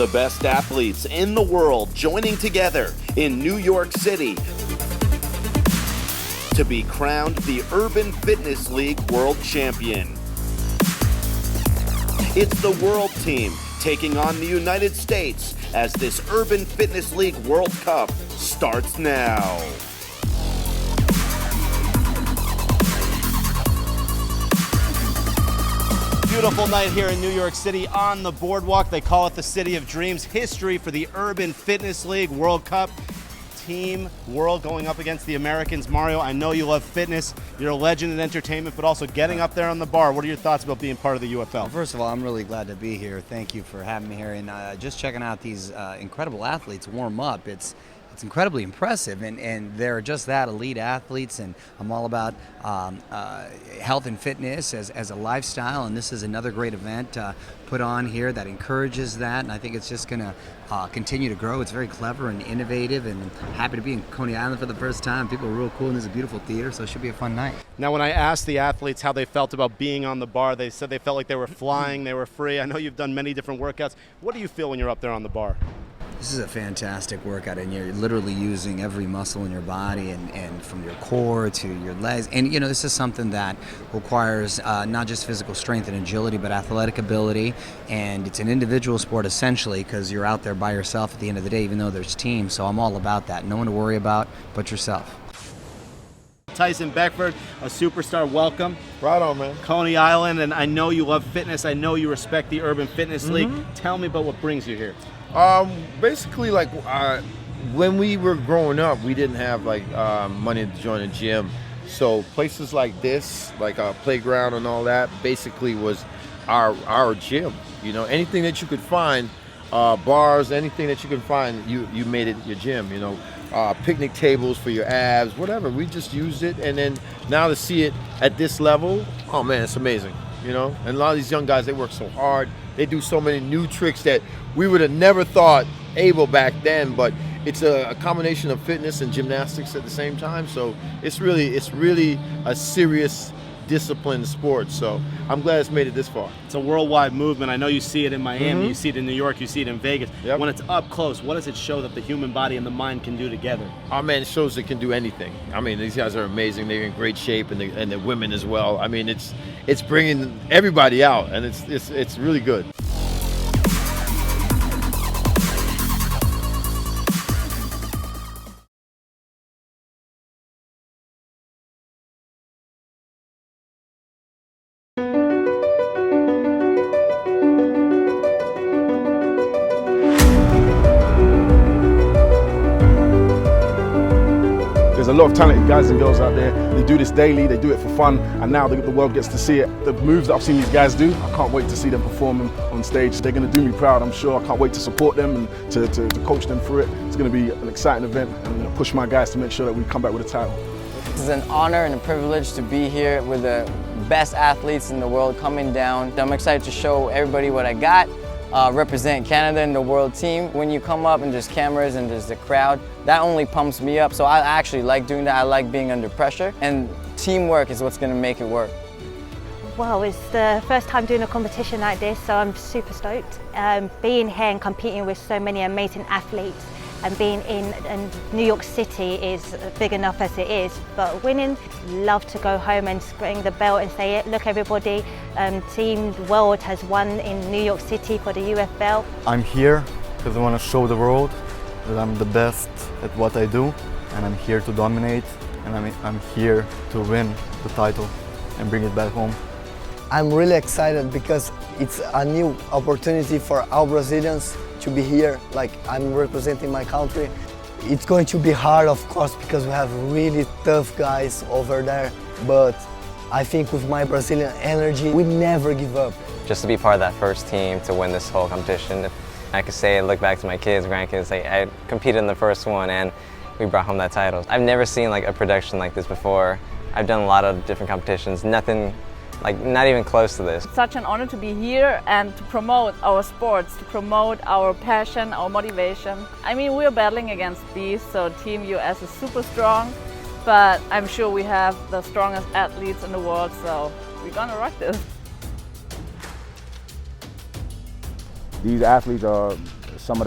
The best athletes in the world joining together in New York City to be crowned the Urban Fitness League World Champion. It's the World Team taking on the United States as this Urban Fitness League World Cup starts now. Beautiful night here in New York City on the boardwalk. They call it the City of Dreams. History for the Urban Fitness League World Cup. Team World going up against the Americans. Mario, I know you love fitness. You're a legend in entertainment, but also getting up there on the bar. What are your thoughts about being part of the UFL? Well, first of all, I'm really glad to be here. Thank you for having me here. And just checking out these incredible athletes warm up. It's incredibly impressive, and they're just that, elite athletes, and I'm all about health and fitness as a lifestyle, and this is another great event put on here that encourages that, and I think it's just going to continue to grow. It's very clever and innovative, and I'm happy to be in Coney Island for the first time. People are real cool, and there's a beautiful theater, so it should be a fun night. Now, when I asked the athletes how they felt about being on the bar, they said they felt like they were flying, they were free. I know you've done many different workouts. What do you feel when you're up there on the bar? This is a fantastic workout, and you're literally using every muscle in your body, and from your core to your legs. And, you know, this is something that requires not just physical strength and agility, but athletic ability. And it's an individual sport, essentially, because you're out there by yourself at the end of the day, even though there's teams. So I'm all about that. No one to worry about but yourself. Tyson Beckford, a superstar, welcome. Right on, man. Coney Island, and I know you love fitness. I know you respect the Urban Fitness League. Tell me about what brings you here. Basically, like when we were growing up, we didn't have like money to join a gym. So places like this, like a playground and all that, basically was our gym. You know, anything that you could find, bars, anything that you can find, you made it your gym. You know, picnic tables for your abs, whatever. We just used it, and then now to see it at this level, oh man, it's amazing. You know, and a lot of these young guys, they work so hard. They do so many new tricks that we would have never thought able back then, but it's a combination of fitness and gymnastics at the same time. So it's really a serious disciplined sport. So I'm glad it's made it this far. It's a worldwide movement. I know you see it in Miami, you see it in New York, you see it in Vegas. Yep. When it's up close, what does it show that the human body and the mind can do together? Oh man, it shows it can do anything. I mean, these guys are amazing. They're in great shape, and the women as well. I mean, it's bringing everybody out, and it's really good. There's a lot of talented guys and girls out there. They do this daily, they do it for fun, and now the world gets to see it. The moves that I've seen these guys do, I can't wait to see them perform on stage. They're going to do me proud, I'm sure. I can't wait to support them and to coach them through it. It's going to be an exciting event, and I'm going to push my guys to make sure that we come back with a title. This is an honor and a privilege to be here with the best athletes in the world coming down. I'm excited to show everybody what I got. Represent Canada in the world team. When you come up and there's cameras and there's the crowd, that only pumps me up. So I actually like doing that. I like being under pressure, and teamwork is what's going to make it work. Well, it's the first time doing a competition like this, so I'm super stoked. Being here and competing with so many amazing athletes, and being in New York City is big enough as it is, but winning, love to go home and bring the belt and say, look everybody, Team World has won in New York City for the UFL. I'm here because I want to show the world that I'm the best at what I do, and I'm here to dominate, and I'm here to win the title and bring it back home. I'm really excited because it's a new opportunity for all Brazilians to be here. Like, I'm representing my country. It's going to be hard, of course, because we have really tough guys over there, but I think with my Brazilian energy, we never give up. Just to be part of that first team to win this whole competition, I could say, look back to my kids, grandkids, I competed in the first one and we brought home that title. I've never seen like a production like this before. I've done a lot of different competitions, nothing like not even close to this. It's such an honor to be here and to promote our sports, to promote our passion, our motivation. I mean, we're battling against beasts, so Team US is super strong, but I'm sure we have the strongest athletes in the world, so we're gonna rock this. These athletes are some of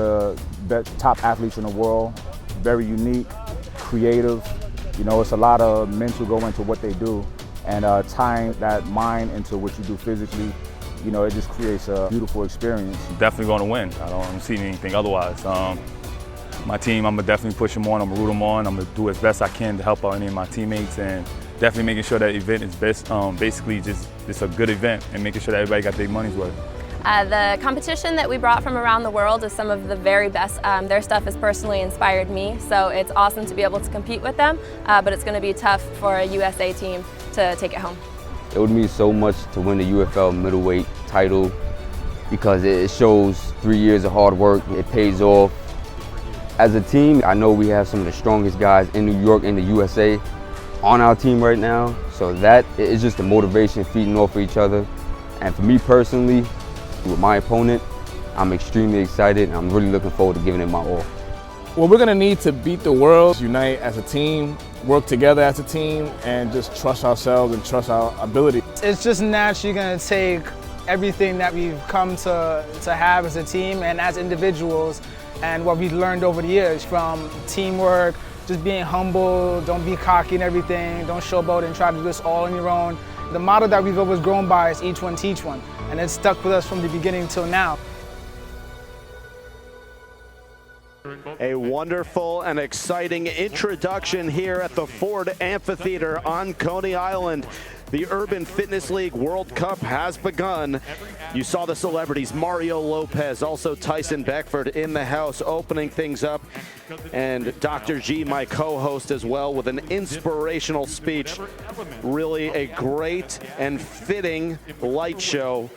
the top athletes in the world. Very unique, creative. You know, it's a lot of mental go into what they do, and tying that mind into what you do physically, you know, it just creates a beautiful experience. Definitely going to win. I don't see anything otherwise. My team, I'm going to definitely push them on. I'm going to root them on. I'm going to do as best I can to help out any of my teammates, and definitely making sure that event is best, basically just a good event and making sure that everybody got their money's worth. The competition that we brought from around the world is some of the very best. Their stuff has personally inspired me, so it's awesome to be able to compete with them, but it's going to be tough for a USA team to take it home. It would mean so much to win the UFL Middleweight title because it shows 3 years of hard work. It pays off. As a team, I know we have some of the strongest guys in New York and the USA on our team right now, so that is just a motivation feeding off of each other. And for me personally, with my opponent, I'm extremely excited and I'm really looking forward to giving it my all. Well, we're going to need to beat the world, unite as a team, work together as a team, and just trust ourselves and trust our ability. It's just naturally going to take everything that we've come to have as a team and as individuals, and what we've learned over the years, from teamwork, just being humble, don't be cocky and everything, don't showboat and try to do this all on your own. The motto that we've always grown by is each one teach one, and it's stuck with us from the beginning till now. A wonderful and exciting introduction here at the Ford Amphitheater on Coney Island. The Urban Fitness League World Cup has begun. You saw the celebrities, Mario Lopez, also Tyson Beckford in the house opening things up, and Dr. G, my co-host as well, with an inspirational speech. Really a great and fitting light show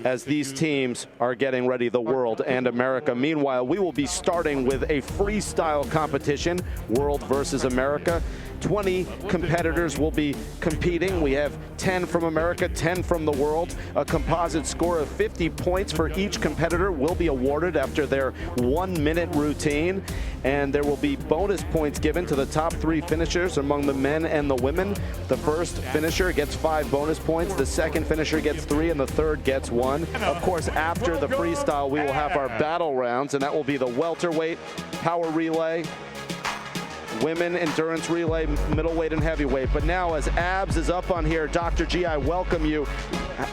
as these teams are getting ready, the world and America. Meanwhile, we will be starting with a freestyle competition, World versus America. 20 competitors will be competing. We have 10 from America, 10 from the world. A composite score of 50 points for each competitor will be awarded after their 1-minute routine. And there will be bonus points given to the top 3 finishers among the men and the women. The first finisher gets 5 bonus points, the second finisher gets 3, and the third gets 1. Of course, after the freestyle, we will have our battle rounds, and that will be the welterweight, power relay, women endurance relay, middleweight and heavyweight. But now, as Abs is up on here, Dr. G, I welcome you.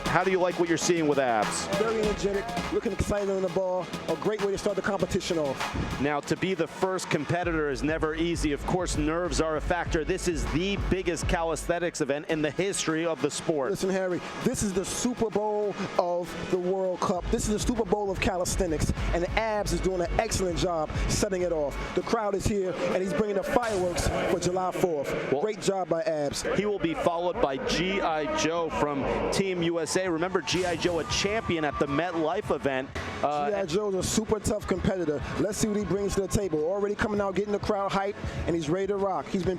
How do you like what you're seeing with Abs? Very energetic, looking excited on the ball. A great way to start the competition off. Now, to be the first competitor is never easy. Of course, nerves are a factor. This is the biggest calisthenics event in the history of the sport. Listen, Harry, this is the Super Bowl of the World Cup. This is the Super Bowl of calisthenics, and Abs is doing an excellent job setting it off. The crowd is here, and he's bringing the fireworks for July 4th. Well, great job by Abs. He will be followed by G.I. Joe from Team USA. Remember G.I. Joe, a champion at the MetLife event. G.I. Joe's a super tough competitor. Let's see what he brings to the table. Already coming out, getting the crowd hyped, and he's ready to rock. He's been,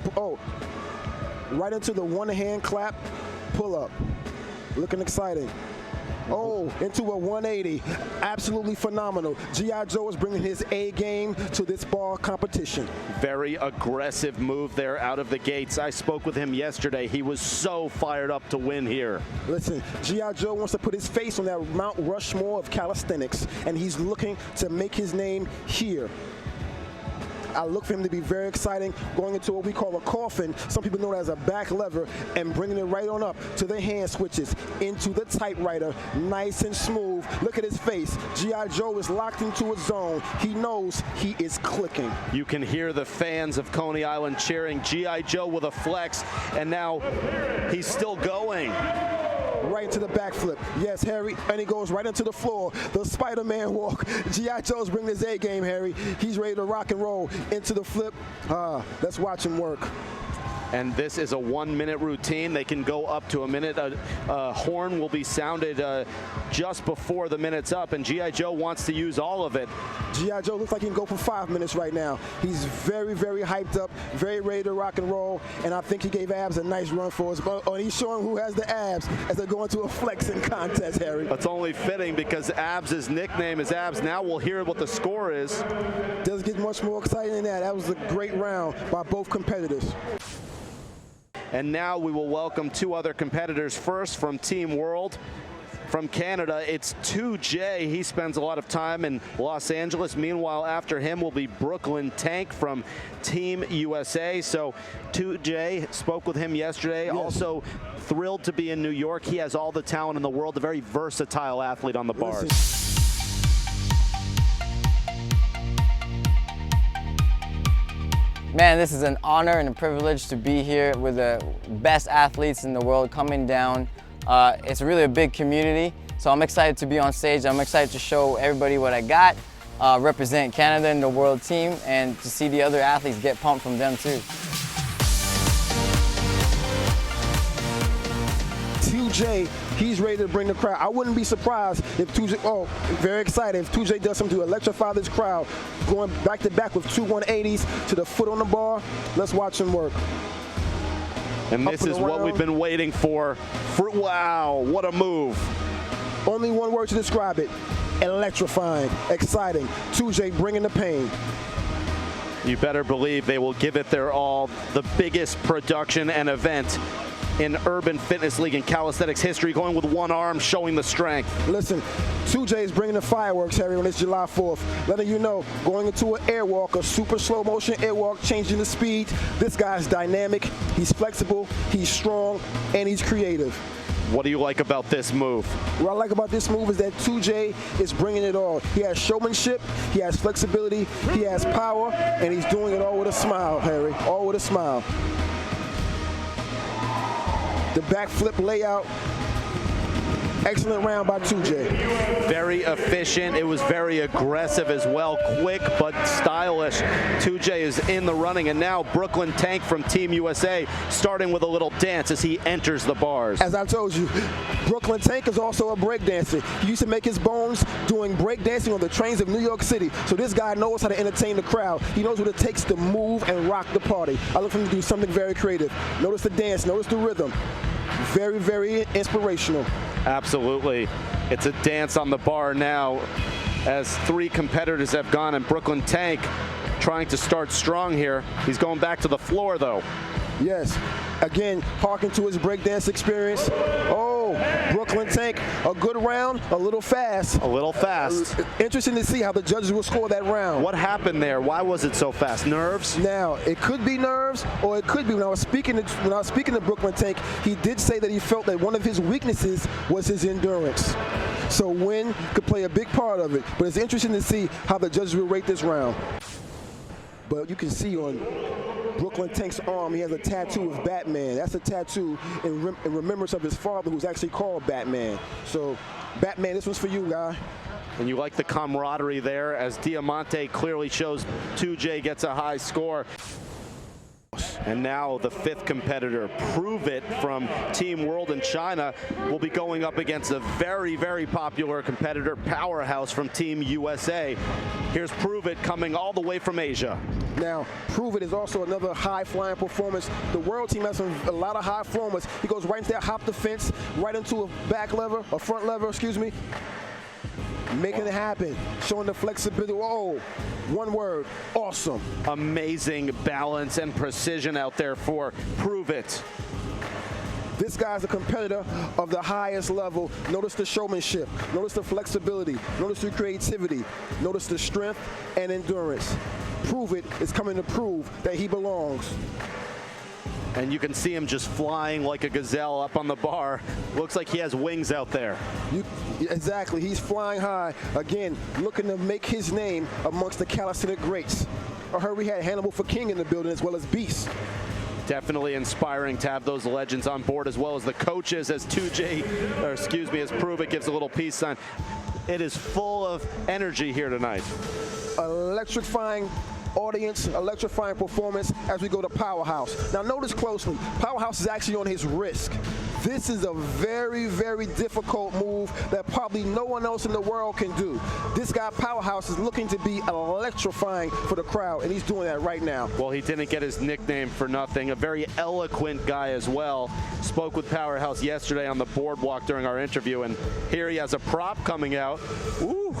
right into the one-hand clap, pull-up. Looking exciting. Into a 180. Absolutely phenomenal. G.I. Joe is bringing his A game to this ball competition. Very aggressive move there out of the gates. I spoke with him yesterday. He was so fired up to win here. Listen, G.I. Joe wants to put his face on that Mount Rushmore of calisthenics, and he's looking to make his name here. I look for him to be very exciting, going into what we call a coffin, some people know it as a back lever, and bringing it right on up to the hand switches, into the typewriter, nice and smooth. Look at his face. G.I. Joe is locked into a zone. He knows he is clicking. You can hear the fans of Coney Island cheering. G.I. Joe with a flex, and now he's still going. Right into the backflip. Yes, Harry, and he goes right into the floor. The Spider-Man walk. G.I. Joe's bringing his A game, Harry. He's ready to rock and roll into the flip. Let's watch him work. And this is a 1-minute routine. They can go up to a minute. A horn will be sounded just before the minute's up, and G.I. Joe wants to use all of it. G.I. Joe looks like he can go for 5 minutes right now. He's very, very hyped up, very ready to rock and roll, and I think he gave Abs a nice run for us. But he's showing who has the abs as they go into a flexing contest, Harry. That's only fitting because Abs' nickname is Abs. Now we'll hear what the score is. Doesn't get much more exciting than that. That was a great round by both competitors. And now we will welcome 2 other competitors. First, from Team World, from Canada, it's 2J. He spends a lot of time in Los Angeles. Meanwhile, after him will be Brooklyn Tank from Team USA. So 2J, spoke with him yesterday. Yes. Also thrilled to be in New York. He has all the talent in the world, a very versatile athlete on the bars. Man, this is an honor and a privilege to be here with the best athletes in the world coming down. It's really a big community, so I'm excited to be on stage. I'm excited to show everybody what I got, represent Canada in the world team, and to see the other athletes get pumped from them too. 2J, he's ready to bring the crowd. I wouldn't be surprised if 2J, very excited, if 2J does something to electrify this crowd, going back to back with 2 180s to the foot on the bar. Let's watch him work. And this is what we've been waiting for. Wow, what a move. Only one word to describe it: electrifying, exciting. 2J bringing the pain. You better believe they will give it their all. The biggest production and event in Urban Fitness League and calisthenics history, going with one arm, showing the strength. Listen, 2J is bringing the fireworks, Harry, on this July 4th. Letting you know, going into an airwalk, a super slow motion airwalk, changing the speed. This guy's dynamic, he's flexible, he's strong, and he's creative. What do you like about this move? What I like about this move is that 2J is bringing it all. He has showmanship, he has flexibility, he has power, and he's doing it all with a smile, Harry, all with a smile. The backflip layout, excellent round by 2J. Very efficient. It was very aggressive as well. Quick but stylish. 2J is in the running, and now Brooklyn Tank from Team USA starting with a little dance as he enters the bars. As I told you, Brooklyn Tank is also a breakdancer. He used to make his bones doing breakdancing on the trains of New York City. So this guy knows how to entertain the crowd. He knows what it takes to move and rock the party. I look for him to do something very creative. Notice the dance, notice the rhythm. Very, very inspirational. Absolutely. It's a dance on the bar now as 3 competitors have gone, and Brooklyn Tank trying to start strong here. He's going back to the floor though. Yes, again, harking to his breakdance experience. Oh, Brooklyn Tank, a good round, a little fast. A little fast. Interesting to see how the judges will score that round. What happened there? Why was it so fast? Nerves? Now, it could be nerves, or it could be when I was speaking to Brooklyn Tank, he did say that he felt that one of his weaknesses was his endurance. So wind could play a big part of it, but it's interesting to see how the judges will rate this round. But you can see on Brooklyn Tank's arm, he has a tattoo of Batman. That's a tattoo in remembrance of his father, who's actually called Batman. So, Batman, this one's for you, guy. And you like the camaraderie there, as Diamante clearly shows 2J gets a high score. And now the 5th competitor, Prove It from Team World in China, will be going up against a very, very popular competitor, Powerhouse from Team USA. Here's Prove It coming all the way from Asia. Now, Prove It is also another high-flying performance. The world team has a lot of high flyers. He goes right into that hop the fence, right into a back lever, a front lever, excuse me. Making it happen, showing the flexibility. Whoa, one word, awesome. Amazing balance and precision out there for Prove It. This guy's a competitor of the highest level. Notice the showmanship, notice the flexibility, notice the creativity, notice the strength and endurance. Prove It is coming to prove that he belongs. And you can see him just flying like a gazelle up on the bar. Looks like he has wings out there. Exactly, he's flying high. Again, looking to make his name amongst the calisthenic greats. I heard we had Hannibal for King in the building as well as Beast. Definitely inspiring to have those legends on board, as well as the coaches, as 2J, or excuse me, as Prove It gives a little peace sign. It is full of energy here tonight. Electrifying audience, electrifying performance as we go to Powerhouse. Now notice closely, Powerhouse is actually on his wrist. This is a very, very difficult move that probably no one else in the world can do. This guy, Powerhouse, is looking to be electrifying for the crowd, and he's doing that right now. Well, he didn't get his nickname for nothing. A very eloquent guy as well. Spoke with Powerhouse yesterday on the boardwalk during our interview, and here he has a prop coming out. Ooh.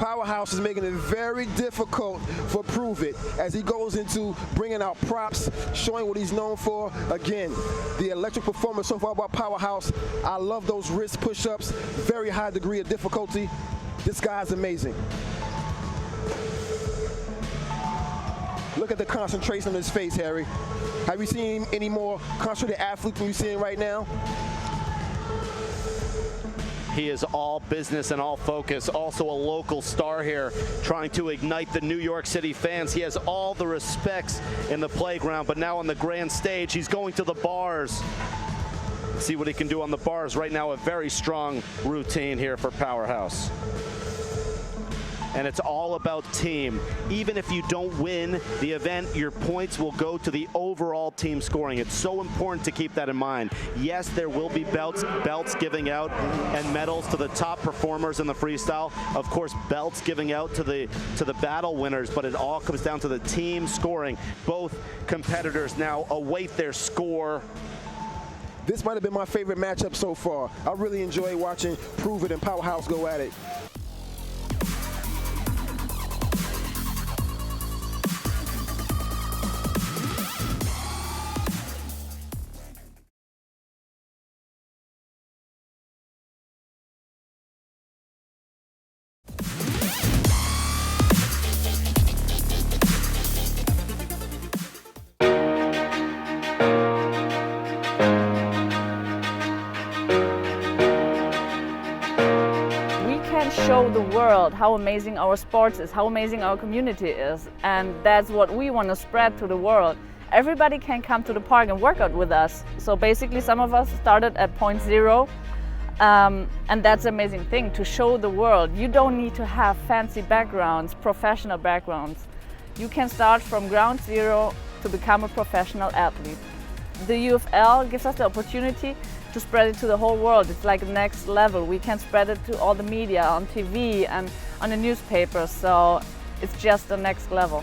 Powerhouse is making it very difficult for Prove It as he goes into bringing out props, showing what he's known for. Again, the electric performance so far by Powerhouse. I love those wrist push-ups, very high degree of difficulty. This guy's amazing. Look at the concentration on his face, Harry. Have you seen any more concentrated athletes than you're seeing right now? He is all business and all focus. Also a local star here, trying to ignite the New York City fans. He has all the respects in the playground, but now on the grand stage, he's going to the bars. See what he can do on the bars. Right now, a very strong routine here for Powerhouse. And it's all about team. Even if you don't win the event, your points will go to the overall team scoring. It's so important to keep that in mind. Yes, there will be belts giving out and medals to the top performers in the freestyle. Of course, belts giving out to the battle winners, but it all comes down to the team scoring. Both competitors now await their score. This might have been my favorite matchup so far. I really enjoy watching Prove It and Powerhouse go at it. Show the world how amazing our sports is, how amazing our community is, and that's what we want to spread to the world. Everybody can come to the park and work out with us. So basically some of us started at point zero, and that's an amazing thing to show the world. You don't need to have fancy backgrounds, professional backgrounds. You can start from ground zero to become a professional athlete. The UFL gives us the opportunity to spread it to the whole world. It's like the next level. We can spread it to all the media, on TV and on the newspapers, so it's just the next level.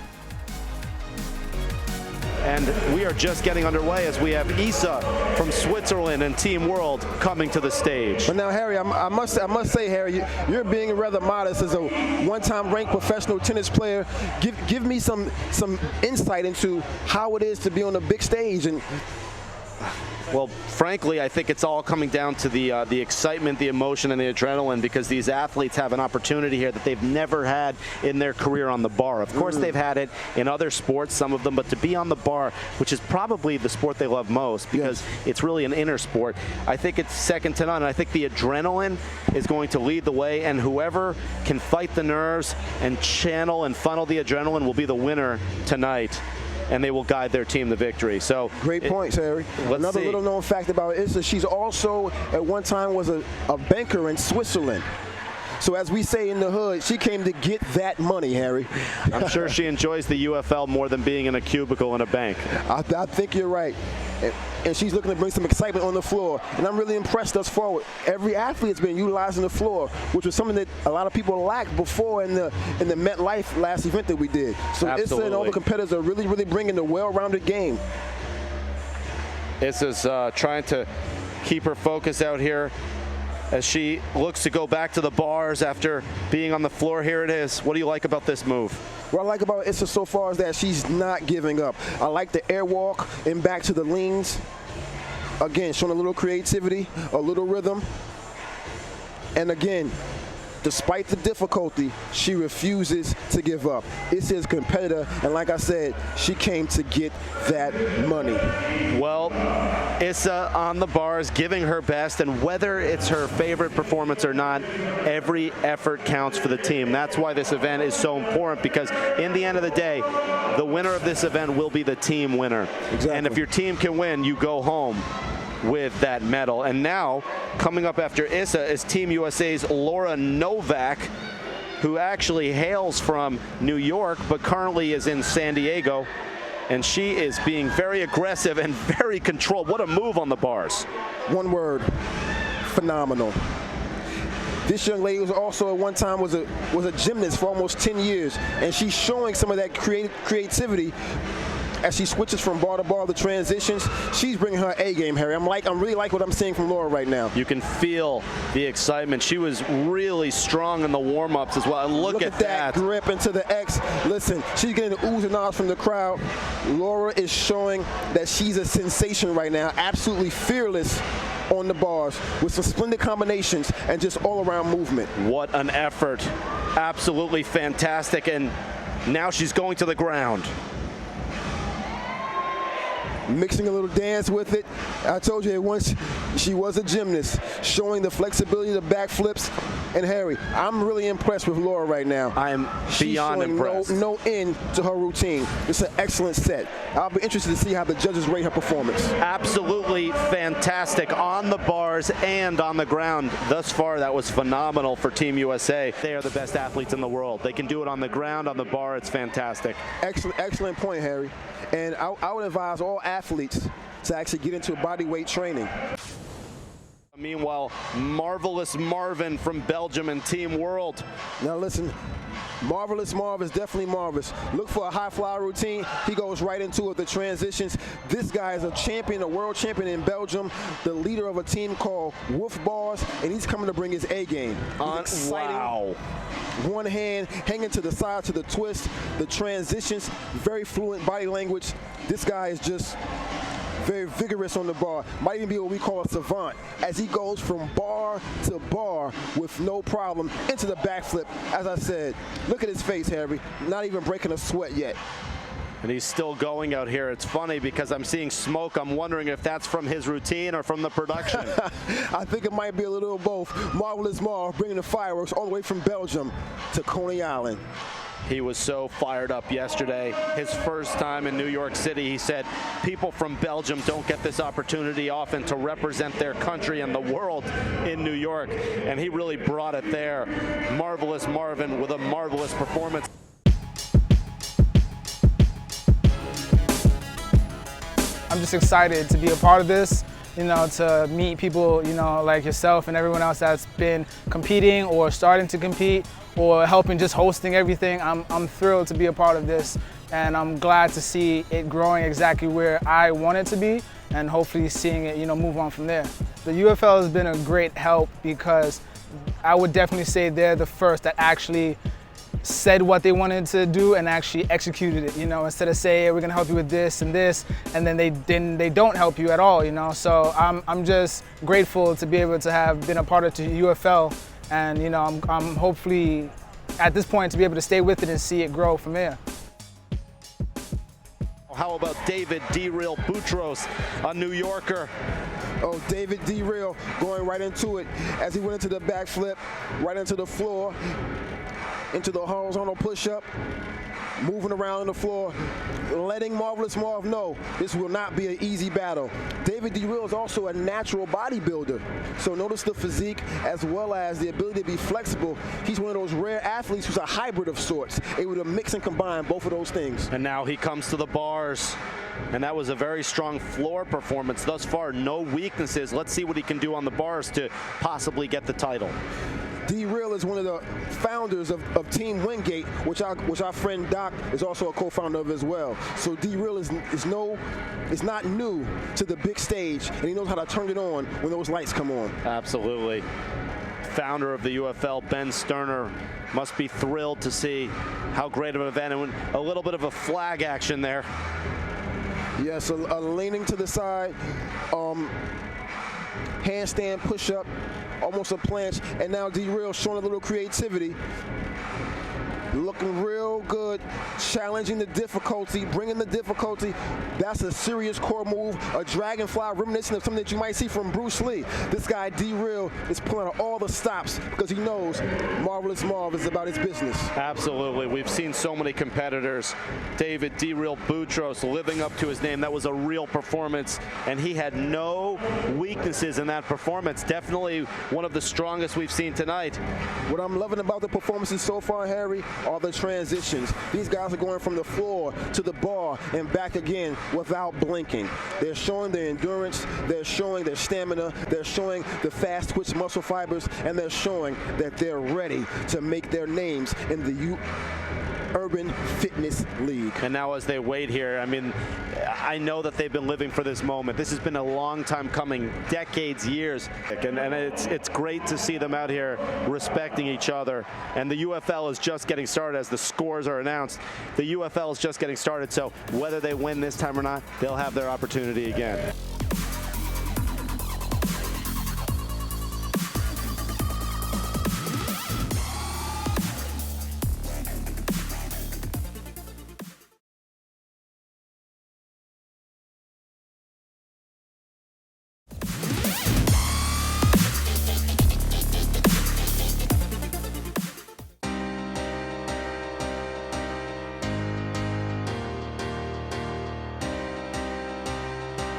And we are just getting underway as we have Isa from Switzerland and Team World coming to the stage. But now, Harry, I must say, Harry, you're being rather modest as a one-time ranked professional tennis player. Give me some insight into how it is to be on a big stage. And well, frankly, I think it's all coming down to the excitement, the emotion, and the adrenaline, because these athletes have an opportunity here that they've never had in their career on the bar. Of course, they've had it in other sports, some of them, but to be on the bar, which is probably the sport they love most, because it's really an inner sport, I think it's second to none. And I think the adrenaline is going to lead the way, and whoever can fight the nerves and channel and funnel the adrenaline will be the winner tonight, and they will guide their team to victory. So great points, Harry. Another little known fact about Issa, she's also at one time was a banker in Switzerland. So as we say in the hood, she came to get that money, Harry. I'm sure she enjoys the UFL more than being in a cubicle in a bank. I think you're right. And she's looking to bring some excitement on the floor. And I'm really impressed thus far. Every athlete's been utilizing the floor, which was something that a lot of people lacked before in the MetLife last event that we did. So Issa and all the competitors are really bringing the well-rounded game. Issa's trying to keep her focus out here as she looks to go back to the bars after being on the floor. Here it is. What do you like about this move? What I like about Issa so far is that she's not giving up. I like the airwalk and back to the leans. Again, showing a little creativity, a little rhythm. And again, despite the difficulty, she refuses to give up. Issa's a competitor, and like I said, she came to get that money. Well, Issa on the bars, giving her best, and whether it's her favorite performance or not, every effort counts for the team. That's why this event is so important, because in the end of the day, the winner of this event will be the team winner. Exactly. And if your team can win, you go home with that medal. And now, coming up after Issa is Team USA's Laura Novak, who actually hails from New York, but currently is in San Diego. And she is being very aggressive and very controlled. What a move on the bars. One word, phenomenal. This young lady was also at one time was a gymnast for almost 10 years, and she's showing some of that creativity as she switches from bar to bar, the transitions, she's bringing her A game, Harry. I'm really like what I'm seeing from Laura right now. You can feel the excitement. She was really strong in the warm-ups as well. And look at that grip into the X. Listen, she's getting the oohs and ahs from the crowd. Laura is showing that she's a sensation right now, absolutely fearless on the bars with some splendid combinations and just all-around movement. What an effort. Absolutely fantastic. And now she's going to the ground. Mixing a little dance with it. I told you once she was a gymnast, showing the flexibility, the backflips. And Harry, I'm really impressed with Laura right now. I am beyond impressed. No end to her routine. It's an excellent set. I'll be interested to see how the judges rate her performance. Absolutely fantastic on the bars and on the ground. Thus far, that was phenomenal for Team USA. They are the best athletes in the world. They can do it on the ground, on the bar. It's fantastic. Excellent point, Harry. And I would advise all athletes to actually get into bodyweight training. Meanwhile, Marvelous Marvin from Belgium and Team World. Now listen, Marvelous Marv is definitely marvelous. Look for a high fly routine. He goes right into it, the transitions. This guy is a champion, a world champion in Belgium, the leader of a team called Wolf Bars, and he's coming to bring his A game. Wow. One hand hanging to the side to the twist, the transitions, very fluent body language. This guy is just very vigorous on the bar. Might even be what we call a savant as he goes from bar to bar with no problem into the backflip. As I said, look at his face, Harry. Not even breaking a sweat yet. And he's still going out here. It's funny because I'm seeing smoke. I'm wondering if that's from his routine or from the production. I think it might be a little of both. Marvelous Marv bringing the fireworks all the way from Belgium to Coney Island. He was so fired up yesterday. His first time in New York City, he said, people from Belgium don't get this opportunity often to represent their country and the world in New York. And he really brought it there. Marvelous Marvin with a marvelous performance. I'm just excited to be a part of this, you know, to meet people, you know, like yourself and everyone else that's been competing or starting to compete or helping just hosting everything. I'm thrilled to be a part of this, and I'm glad to see it growing exactly where I want it to be, and hopefully seeing it, you know, move on from there. The UFL has been a great help because I would definitely say they're the first that actually said what they wanted to do and actually executed it, you know, instead of saying, hey, we're gonna help you with this and this, and then they don't help you at all, you know. So I'm just grateful to be able to have been a part of the UFL, and you know, I'm hopefully at this point to be able to stay with it and see it grow from there. How about David D-Real Boutros, a New Yorker? Oh, David D-Real going right into it as he went into the backflip, right into the floor, into the horizontal push-up, moving around on the floor, letting Marvelous Marv know this will not be an easy battle. David D-Real is also a natural bodybuilder, so notice the physique as well as the ability to be flexible. He's one of those rare athletes who's a hybrid of sorts, able to mix and combine both of those things. And now he comes to the bars, and that was a very strong floor performance thus far. No weaknesses. Let's see what he can do on the bars to possibly get the title. D-Real is one of the founders of Team Wingate, which our friend Doc is also a co-founder of as well. So D-Real is not new to the big stage, and he knows how to turn it on when those lights come on. Absolutely. Founder of the UFL, Ben Sterner, must be thrilled to see how great of an event, and a little bit of a flag action there. Yes, a leaning to the side, handstand push-up, almost a planche, and now D-Real showing a little creativity. Looking real good, challenging the difficulty, bringing the difficulty. That's a serious core move, a dragonfly reminiscent of something that you might see from Bruce Lee. This guy, D-Real, is pulling out all the stops because he knows Marvelous Marv is about his business. Absolutely. We've seen so many competitors. David D-Real Boutros living up to his name. That was a real performance, and he had no weaknesses in that performance. Definitely one of the strongest we've seen tonight. What I'm loving about the performances so far, Harry, are the transitions. These guys are going from the floor to the bar and back again without blinking. They're showing their endurance, they're showing their stamina, they're showing the fast twitch muscle fibers, and they're showing that they're ready to make their names in the Urban Fitness League. And now as they wait here, I mean, I know that they've been living for this moment. This has been a long time coming, decades, years. And it's great to see them out here respecting each other. And the UFL is just getting started as the scores are announced. The UFL is just getting started, so whether they win this time or not, they'll have their opportunity again.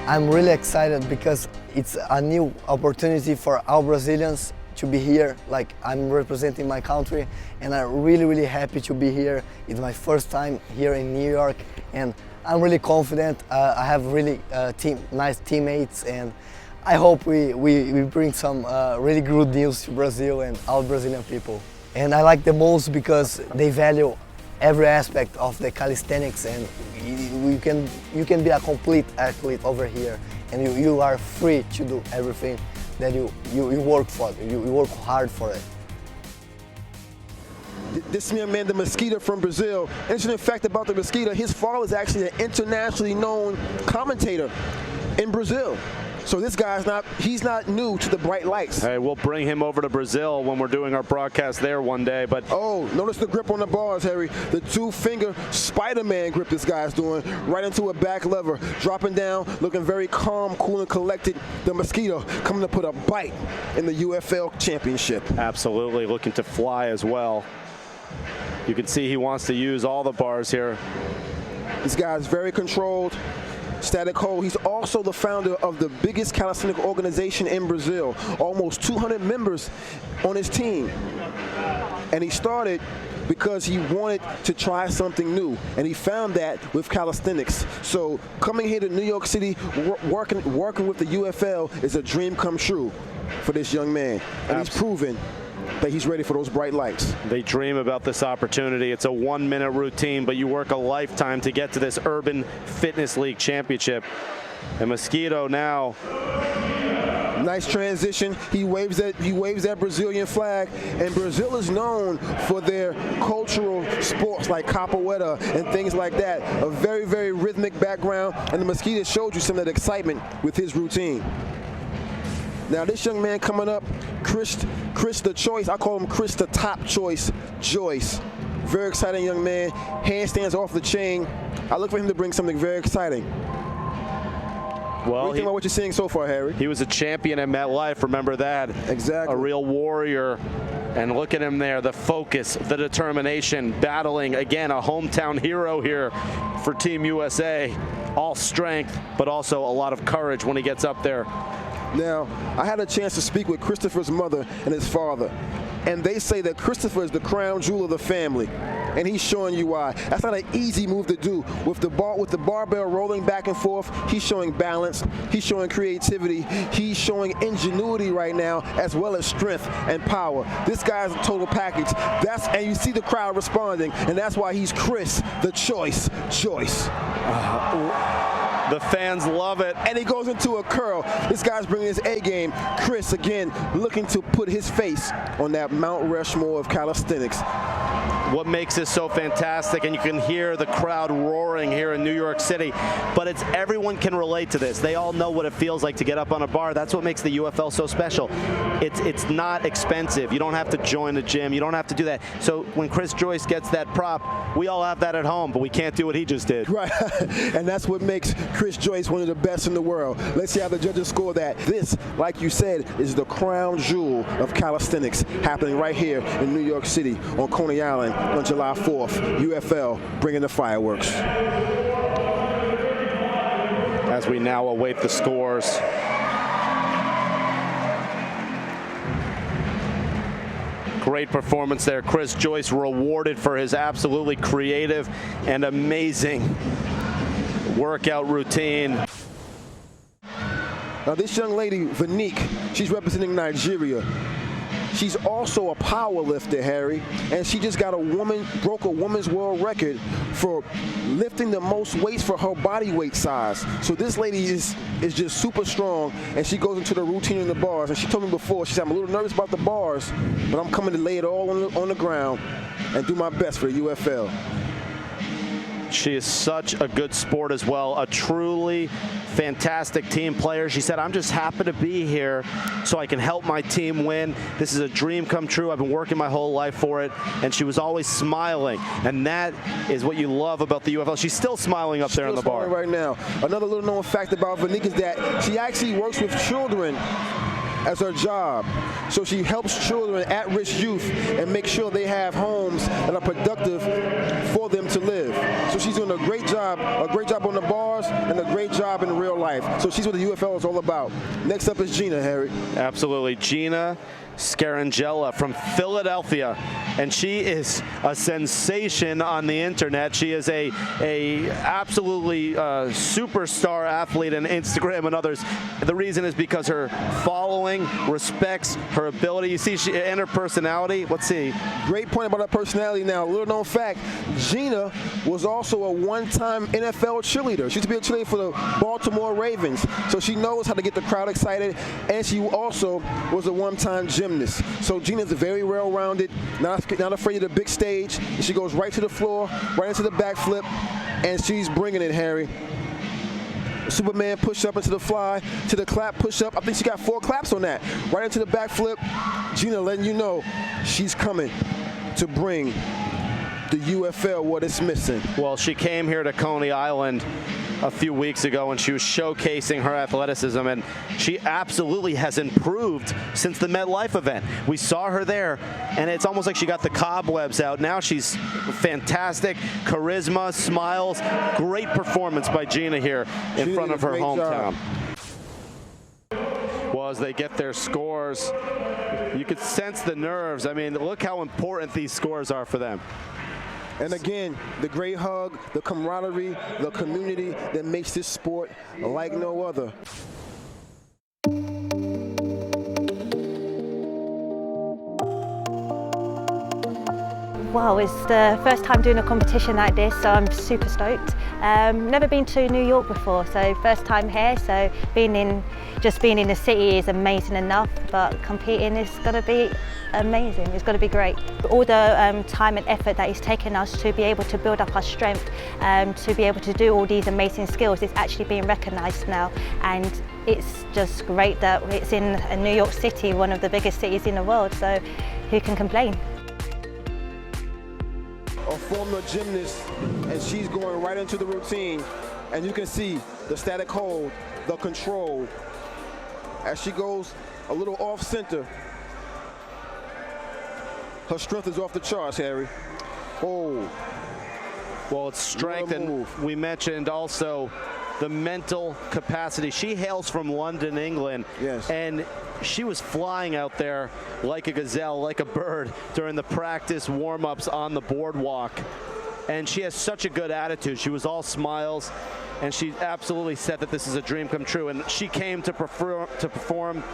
I'm really excited because it's a new opportunity for all Brazilians to be here. Like, I'm representing my country and I'm really happy to be here. It's my first time here in New York and I'm really confident. I have really nice teammates and I hope we bring some really good news to Brazil and all Brazilian people. And I like the most because they value every aspect of the calisthenics, and you can be a complete athlete over here, and you are free to do everything that you work for. You work hard for it. This young man, the Mosquito from Brazil. Interesting fact about the Mosquito, his father is actually an internationally known commentator in Brazil. So this guy's he's not new to the bright lights. Hey, we'll bring him over to Brazil when we're doing our broadcast there one day. But oh, notice the grip on the bars, Harry. The two-finger Spider-Man grip this guy's doing, right into a back lever, dropping down, looking very calm, cool, and collected. The Mosquito coming to put a bite in the UFL Championship. Absolutely, looking to fly as well. You can see he wants to use all the bars here. This guy's very controlled. Static hold. He's also the founder of the biggest calisthenic organization in Brazil. Almost 200 members on his team. And he started because he wanted to try something new. And he found that with calisthenics. So coming here to New York City, working with the UFL is a dream come true for this young man. And he's proven that he's ready for those bright lights. They dream about this opportunity. It's a 1-minute routine, but you work a lifetime to get to this Urban Fitness League championship. And Mosquito now. Nice transition. He waves that Brazilian flag, and Brazil is known for their cultural sports like capoeira and things like that. A very rhythmic background, and the Mosquito showed you some of that excitement with his routine. Now this young man coming up, Chris the Choice, I call him Chris the Top Choice Joyce. Very exciting young man, handstands off the chain. I look for him to bring something very exciting. Well, what do you think about what you're seeing so far, Harry? He was a champion at MetLife, remember that? Exactly. A real warrior. And look at him there, the focus, the determination, battling, again, a hometown hero here for Team USA. All strength, but also a lot of courage when he gets up there. Now, I had a chance to speak with Christopher's mother and his father, and they say that Christopher is the crown jewel of the family, and he's showing you why. That's not an easy move to do. With the barbell rolling back and forth, he's showing balance, he's showing creativity, he's showing ingenuity right now, as well as strength and power. This guy's a total package. And you see the crowd responding, and that's why he's Chris the Choice Joyce. The fans love it. And he goes into a curl. This guy's bringing his A game. Chris, again, looking to put his face on that Mount Rushmore of calisthenics. What makes this so fantastic, and you can hear the crowd roaring here in New York City, but it's everyone can relate to this. They all know what it feels like to get up on a bar. That's what makes the UFL so special. It's not expensive. You don't have to join a gym. You don't have to do that. So when Chris Joyce gets that prop, we all have that at home, but we can't do what he just did. Right, and that's what makes Chris Joyce one of the best in the world. Let's see how the judges score that. This, like you said, is the crown jewel of calisthenics happening right here in New York City on Coney Island on July 4th. UFL bringing the fireworks. As we now await the scores. Great performance there. Chris Joyce rewarded for his absolutely creative and amazing workout routine. Now this young lady, Vanique, she's representing Nigeria. She's also a power lifter, Harry, and she just broke a woman's world record for lifting the most weights for her body weight size. So this lady is just super strong, and she goes into the routine in the bars. And she told me before, she said, I'm a little nervous about the bars, but I'm coming to lay it all on the ground and do my best for the UFL. She is such a good sport as well, a truly fantastic team player. She said, I'm just happy to be here so I can help my team win. This is a dream come true. I've been working my whole life for it. And she was always smiling. And that is what you love about the UFL. She's still smiling up there in the bar. Right now. Another little known fact about Vanique is that she actually works with children as her job. So she helps children, at-risk youth, and make sure they have homes that are productive for them to live. So she's doing a great job on the bars and a great job in real life. So she's what the UFL is all about. Next up is Gina, Harry. Absolutely. Gina Scarangella from Philadelphia, and she is a sensation on the internet. She is a absolutely superstar athlete on Instagram and others. The reason is because her following respects her ability. You see, and her personality. Let's see. Great point about her personality. Now, a little known fact, Gina was also a one-time NFL cheerleader. She used to be a cheerleader for the Baltimore Ravens, so she knows how to get the crowd excited, and she also was a one-time gymnast. So Gina's very well-rounded, not afraid of the big stage. She goes right to the floor, right into the backflip, and she's bringing it, Harry. Superman push-up into the fly, to the clap push-up. I think she got 4 claps on that. Right into the backflip. Gina letting you know she's coming to bring the UFL what it's missing. Well, she came here to Coney Island a few weeks ago, and she was showcasing her athleticism, and she absolutely has improved since the MetLife event. We saw her there, and it's almost like she got the cobwebs out. Now she's fantastic, charisma, smiles, great performance by Gina here in front of her hometown. Well, as they get their scores, you could sense the nerves. I mean, look how important these scores are for them. And again, the great hug, the camaraderie, the community that makes this sport like no other. Well, it's the first time doing a competition like this, so I'm super stoked. Never been to New York before, so first time here, so just being in the city is amazing enough, but competing is going to be amazing. It's going to be great. All the time and effort that it's taken us to be able to build up our strength, to be able to do all these amazing skills, is actually being recognised now, and it's just great that it's in New York City, one of the biggest cities in the world, so who can complain? A former gymnast, and she's going right into the routine, and you can see the static hold, the control, as she goes a little off center. Her strength is off the charts, Harry. Oh. Well, it's strength, and we mentioned also the mental capacity. She hails from London, England, yes, and she was flying out there like a gazelle, like a bird during the practice warm-ups on the boardwalk. And she has such a good attitude. She was all smiles, and she absolutely said that this is a dream come true. And she came to perform,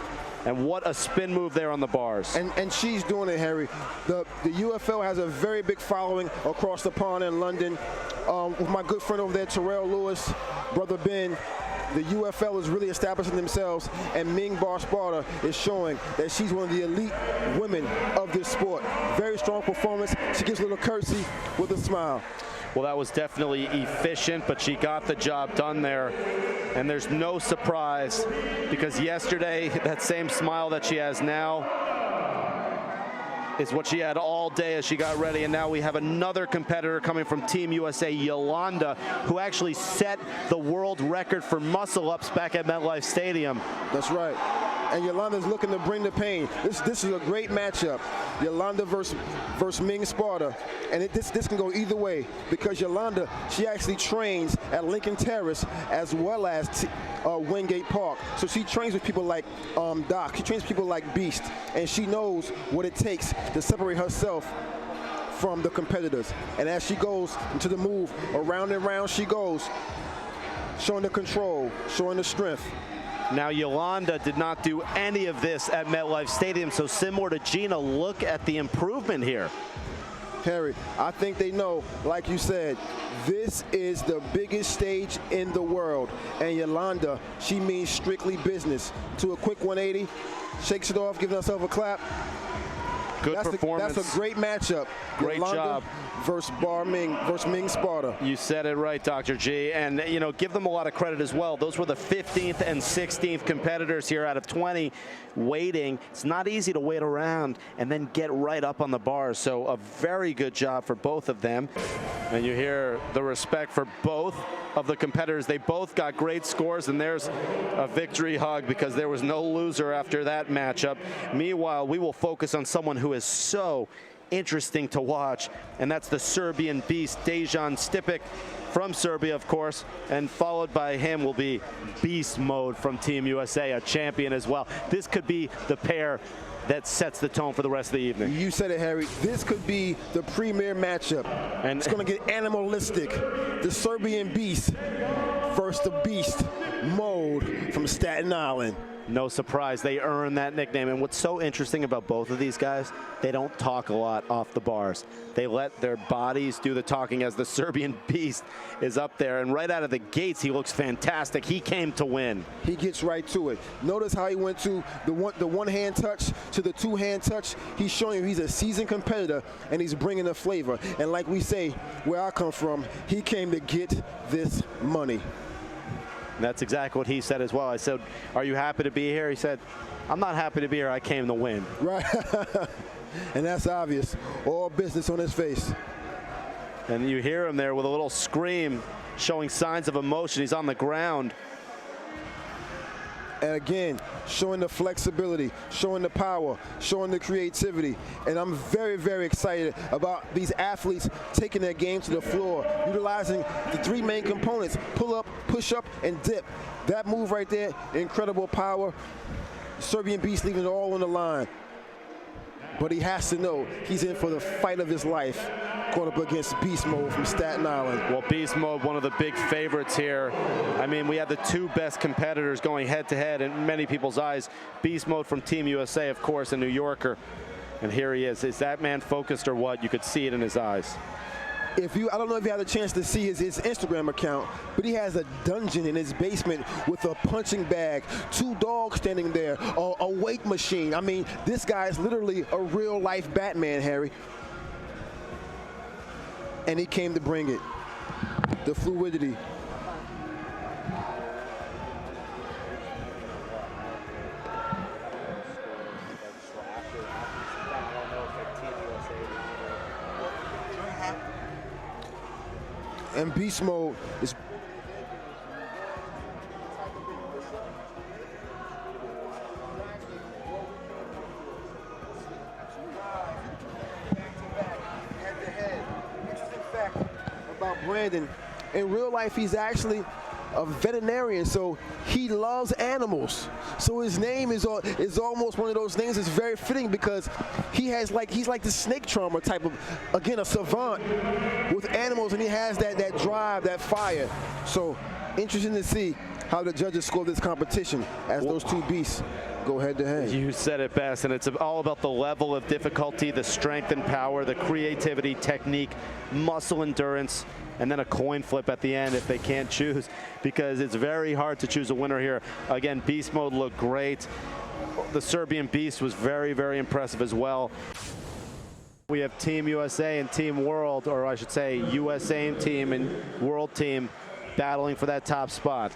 and what a spin move there on the bars. And she's doing it, Harry. The UFL has a very big following across the pond in London. With my good friend over there, Terrell Lewis, Brother Ben, the UFL is really establishing themselves, and Ming Bar Sparta is showing that she's one of the elite women of this sport. Very strong performance. She gives a little curtsy with a smile. Well, that was definitely efficient, but she got the job done there. And there's no surprise, because yesterday, that same smile that she has now is what she had all day as she got ready. And now we have another competitor coming from Team USA, Yolanda, who actually set the world record for muscle-ups back at MetLife Stadium. That's right. And Yolanda's looking to bring the pain. This is a great matchup. Yolanda versus Ming Sparta. And this can go either way, because Yolanda, she actually trains at Lincoln Terrace as well as Wingate Park. So she trains with people like Doc. She trains people like Beast. And she knows what it takes to separate herself from the competitors. And as she goes into the move, around and around she goes, showing the control, showing the strength. Now, Yolanda did not do any of this at MetLife Stadium, so similar to Gina, look at the improvement here. Harry, I think they know, like you said, this is the biggest stage in the world. And Yolanda, she means strictly business. To a quick 180, shakes it off, giving herself a clap. Good performance. That's a great matchup. Great Yolanda job. Versus Ming Sparta. You said it right, Dr. G. And, you know, give them a lot of credit as well. Those were the 15th and 16th competitors here out of 20 waiting. It's not easy to wait around and then get right up on the bars. So a very good job for both of them. And you hear the respect for both of the competitors. They both got great scores, and there's a victory hug because there was no loser after that matchup. Meanwhile, we will focus on someone who is so interesting to watch, and that's the Serbian beast, Dejan Stipic from Serbia, of course, and followed by him will be Beast Mode from Team USA, a champion as well. This could be the pair that sets the tone for the rest of the evening. You said it, Harry. This could be the premier matchup. And it's going to get animalistic. The Serbian beast versus the beast Mode from Staten Island. No surprise, they earned that nickname. And what's so interesting about both of these guys, they don't talk a lot off the bars. They let their bodies do the talking as the Serbian beast is up there. And right out of the gates, he looks fantastic. He came to win. He gets right to it. Notice how he went to the one-hand touch to the two-hand touch. He's showing you he's a seasoned competitor, and he's bringing the flavor. And like we say, where I come from, he came to get this money. And that's exactly what he said as well. I said, are you happy to be here? He said, I'm not happy to be here. I came to win. Right. And that's obvious. All business on his face. And you hear him there with a little scream, showing signs of emotion. He's on the ground. And again, showing the flexibility, showing the power, showing the creativity. And I'm very, very excited about these athletes taking their game to the floor, utilizing the three main components: pull up, push up, and dip. That move right there, incredible power. Serbian beast leaving it all on the line. But he has to know he's in for the fight of his life, going up against Beast Mode from Staten Island. Well, Beast Mode, one of the big favorites here. I mean, we had the two best competitors going head-to-head in many people's eyes. Beast Mode from Team USA, of course, a New Yorker. And here he is. Is that man focused or what? You could see it in his eyes. I don't know if you had a chance to see his Instagram account, but he has a dungeon in his basement with a punching bag, two dogs standing there, a weight machine. I mean, this guy is literally a real-life Batman, Harry. And he came to bring it. The fluidity. And Beast Mode is about Brandon. In real life, he's actually a veterinarian, so he loves animals. So his name is almost one of those names that's very fitting because he's like the snake charmer type of, again, a savant with animals, and he has that drive, that fire. So interesting to see how the judges score this competition as those two beasts go head to head. You said it best, and it's all about the level of difficulty, the strength and power, the creativity, technique, muscle endurance, and then a coin flip at the end if they can't choose, because it's very hard to choose a winner here. Again, Beast Mode looked great. The Serbian Beast was very, very impressive as well. We have Team USA and Team World, or I should say USA team and World team battling for that top spot.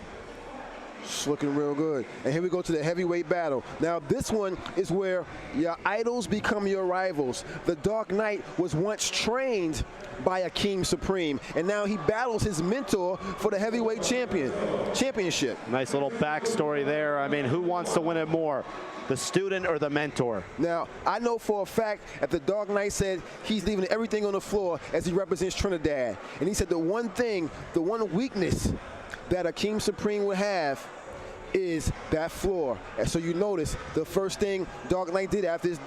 It's looking real good. And here we go to the heavyweight battle. Now this one is where your idols become your rivals. The Dark Knight was once trained by Akeem Supreme, and now he battles his mentor for the heavyweight championship. Nice little backstory there. I mean, who wants to win it more, the student or the mentor? Now, I know for a fact that the Dark Knight said he's leaving everything on the floor as he represents Trinidad. And he said the one weakness that Akeem Supreme would have is that floor. And so you notice the first thing Dark Knight did after his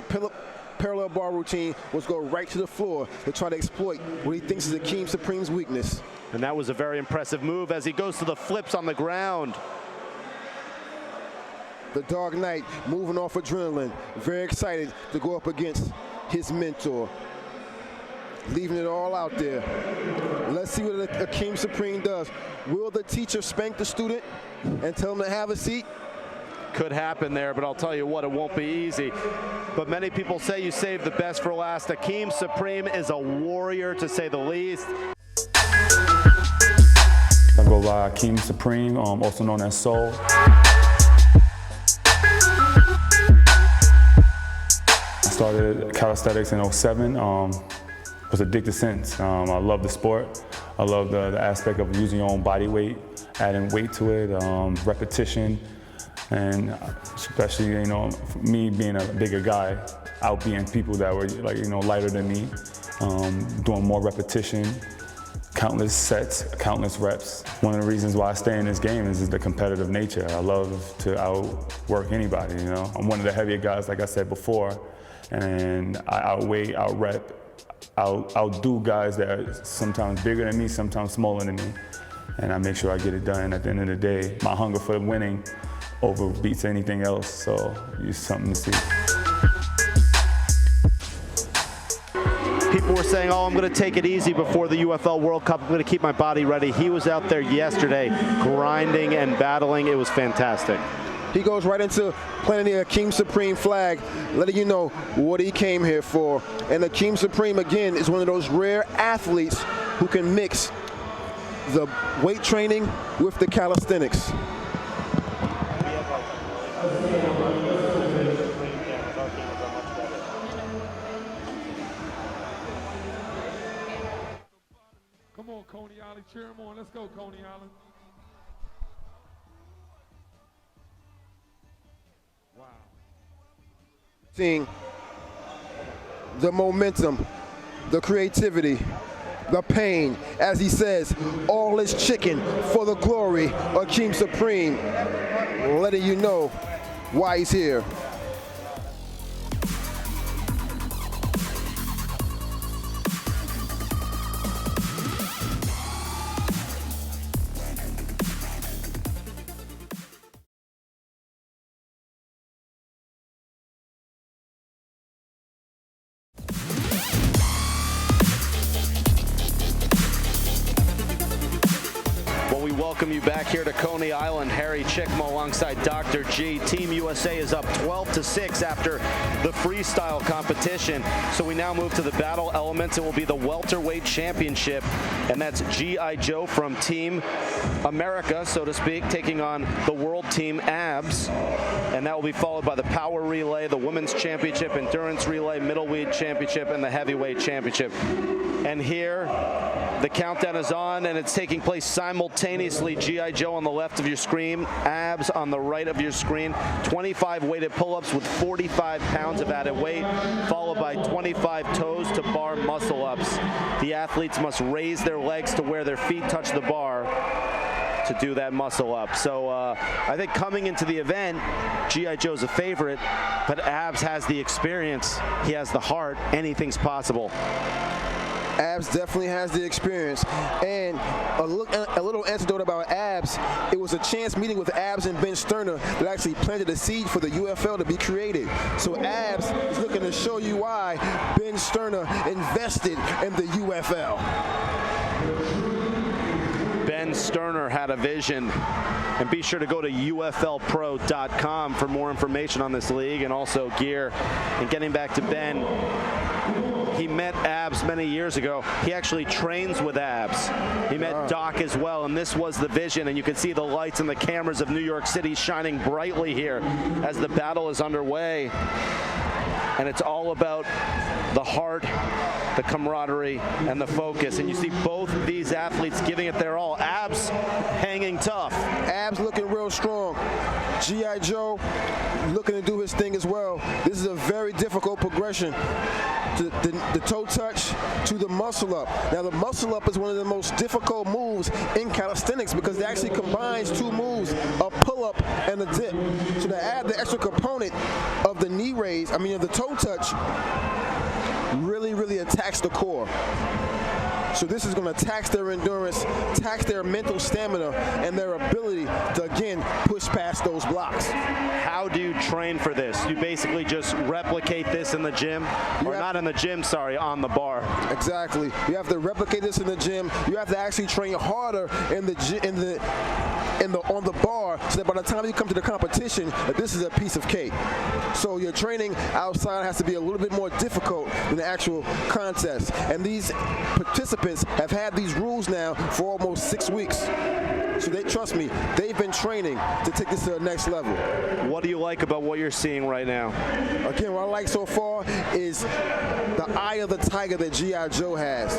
parallel bar routine was go right to the floor to try to exploit what he thinks is Akeem Supreme's weakness. And that was a very impressive move as he goes to the flips on the ground. the Dark Knight, moving off adrenaline, very excited to go up against his mentor. Leaving it all out there. Let's see what Akeem Supreme does. Will the teacher spank the student and tell him to have a seat? Could happen there, but I'll tell you what, it won't be easy. But many people say you save the best for last. Akeem Supreme is a warrior, to say the least. I go by Akeem Supreme, also known as Soul. I started calisthenics in 2007. Was addicted since. I love the sport. I love the aspect of using your own body weight, adding weight to it, repetition, and especially, you know, for me being a bigger guy, outbeating people that were like, you know, lighter than me, doing more repetition, countless sets, countless reps. One of the reasons why I stay in this game is the competitive nature. I love to outwork anybody, you know. I'm one of the heavier guys, like I said before, and I outweigh, outrep, outdo guys that are sometimes bigger than me, sometimes smaller than me. And I make sure I get it done. At the end of the day, my hunger for winning overbeats anything else, so it's something to see. People were saying, oh, I'm going to take it easy before the UFL World Cup. I'm going to keep my body ready. He was out there yesterday grinding and battling. It was fantastic. He goes right into planting the Akeem Supreme flag, letting you know what he came here for. And Akeem Supreme, again, is one of those rare athletes who can mix the weight training with the calisthenics. Come on, Coney Island, cheer him on. Let's go, Coney Island. Wow. Seeing the momentum, the creativity, the pain, as he says, all is chicken for the glory of Akeem Supreme, letting you know why he's here. We welcome you back here to Coney Island. Harry Chickmo alongside Dr. G. Team USA is up 12-6 after the freestyle competition. So we now move to the battle elements. It will be the welterweight championship, and that's G.I. Joe from Team America, so to speak, taking on the world team Abs. And that will be followed by the power relay, the women's championship, endurance relay, middleweight championship, and the heavyweight championship. And here, the countdown is on, and it's taking place simultaneously. G.I. Joe on the left of your screen, Abs on the right of your screen. 25 weighted pull-ups with 45 pounds of added weight, followed by 25 toes to bar muscle-ups. The athletes must raise their legs to where their feet touch the bar to do that muscle up. So I think coming into the event, G.I. Joe's a favorite, but Abs has the experience, he has the heart, anything's possible. Abs definitely has the experience. And a little anecdote about Abs, it was a chance meeting with Abs and Ben Sterner that actually planted a seed for the UFL to be created. So Abs is looking to show you why Ben Sterner invested in the UFL. Ben Sterner had a vision, and be sure to go to UFLpro.com for more information on this league and also gear. And getting back to Ben, he met Abs many years ago. He actually trains with Abs. He met Doc as well, and this was the vision, and you can see the lights and the cameras of New York City shining brightly here as the battle is underway. And it's all about the heart, the camaraderie, and the focus. And you see both of these athletes giving it their all. Abs hanging tough. Abs looking real strong. G.I. Joe looking to do his thing as well. This is a very difficult progression. The toe touch to the muscle up. Now the muscle up is one of the most difficult moves in calisthenics because it actually combines two moves, a pull up and a dip. So to add the extra component of the knee raise, of the toe touch, really attacks the core. So this is going to tax their endurance, tax their mental stamina, and their ability to, again, push past those blocks. How How do you train for this? You basically just replicate this in the gym, or not in the gym, sorry, on the bar. Exactly. You have to replicate this in the gym. You have to actually train harder on the bar, so that by the time you come to the competition, that this is a piece of cake. So your training outside has to be a little bit more difficult than the actual contest. And these participants have had these rules now for almost 6 weeks. So trust me, they've been training to take this to the next level. What do you like about what you're seeing right now? Again, what I like so far is the eye of the tiger that G.I. Joe has.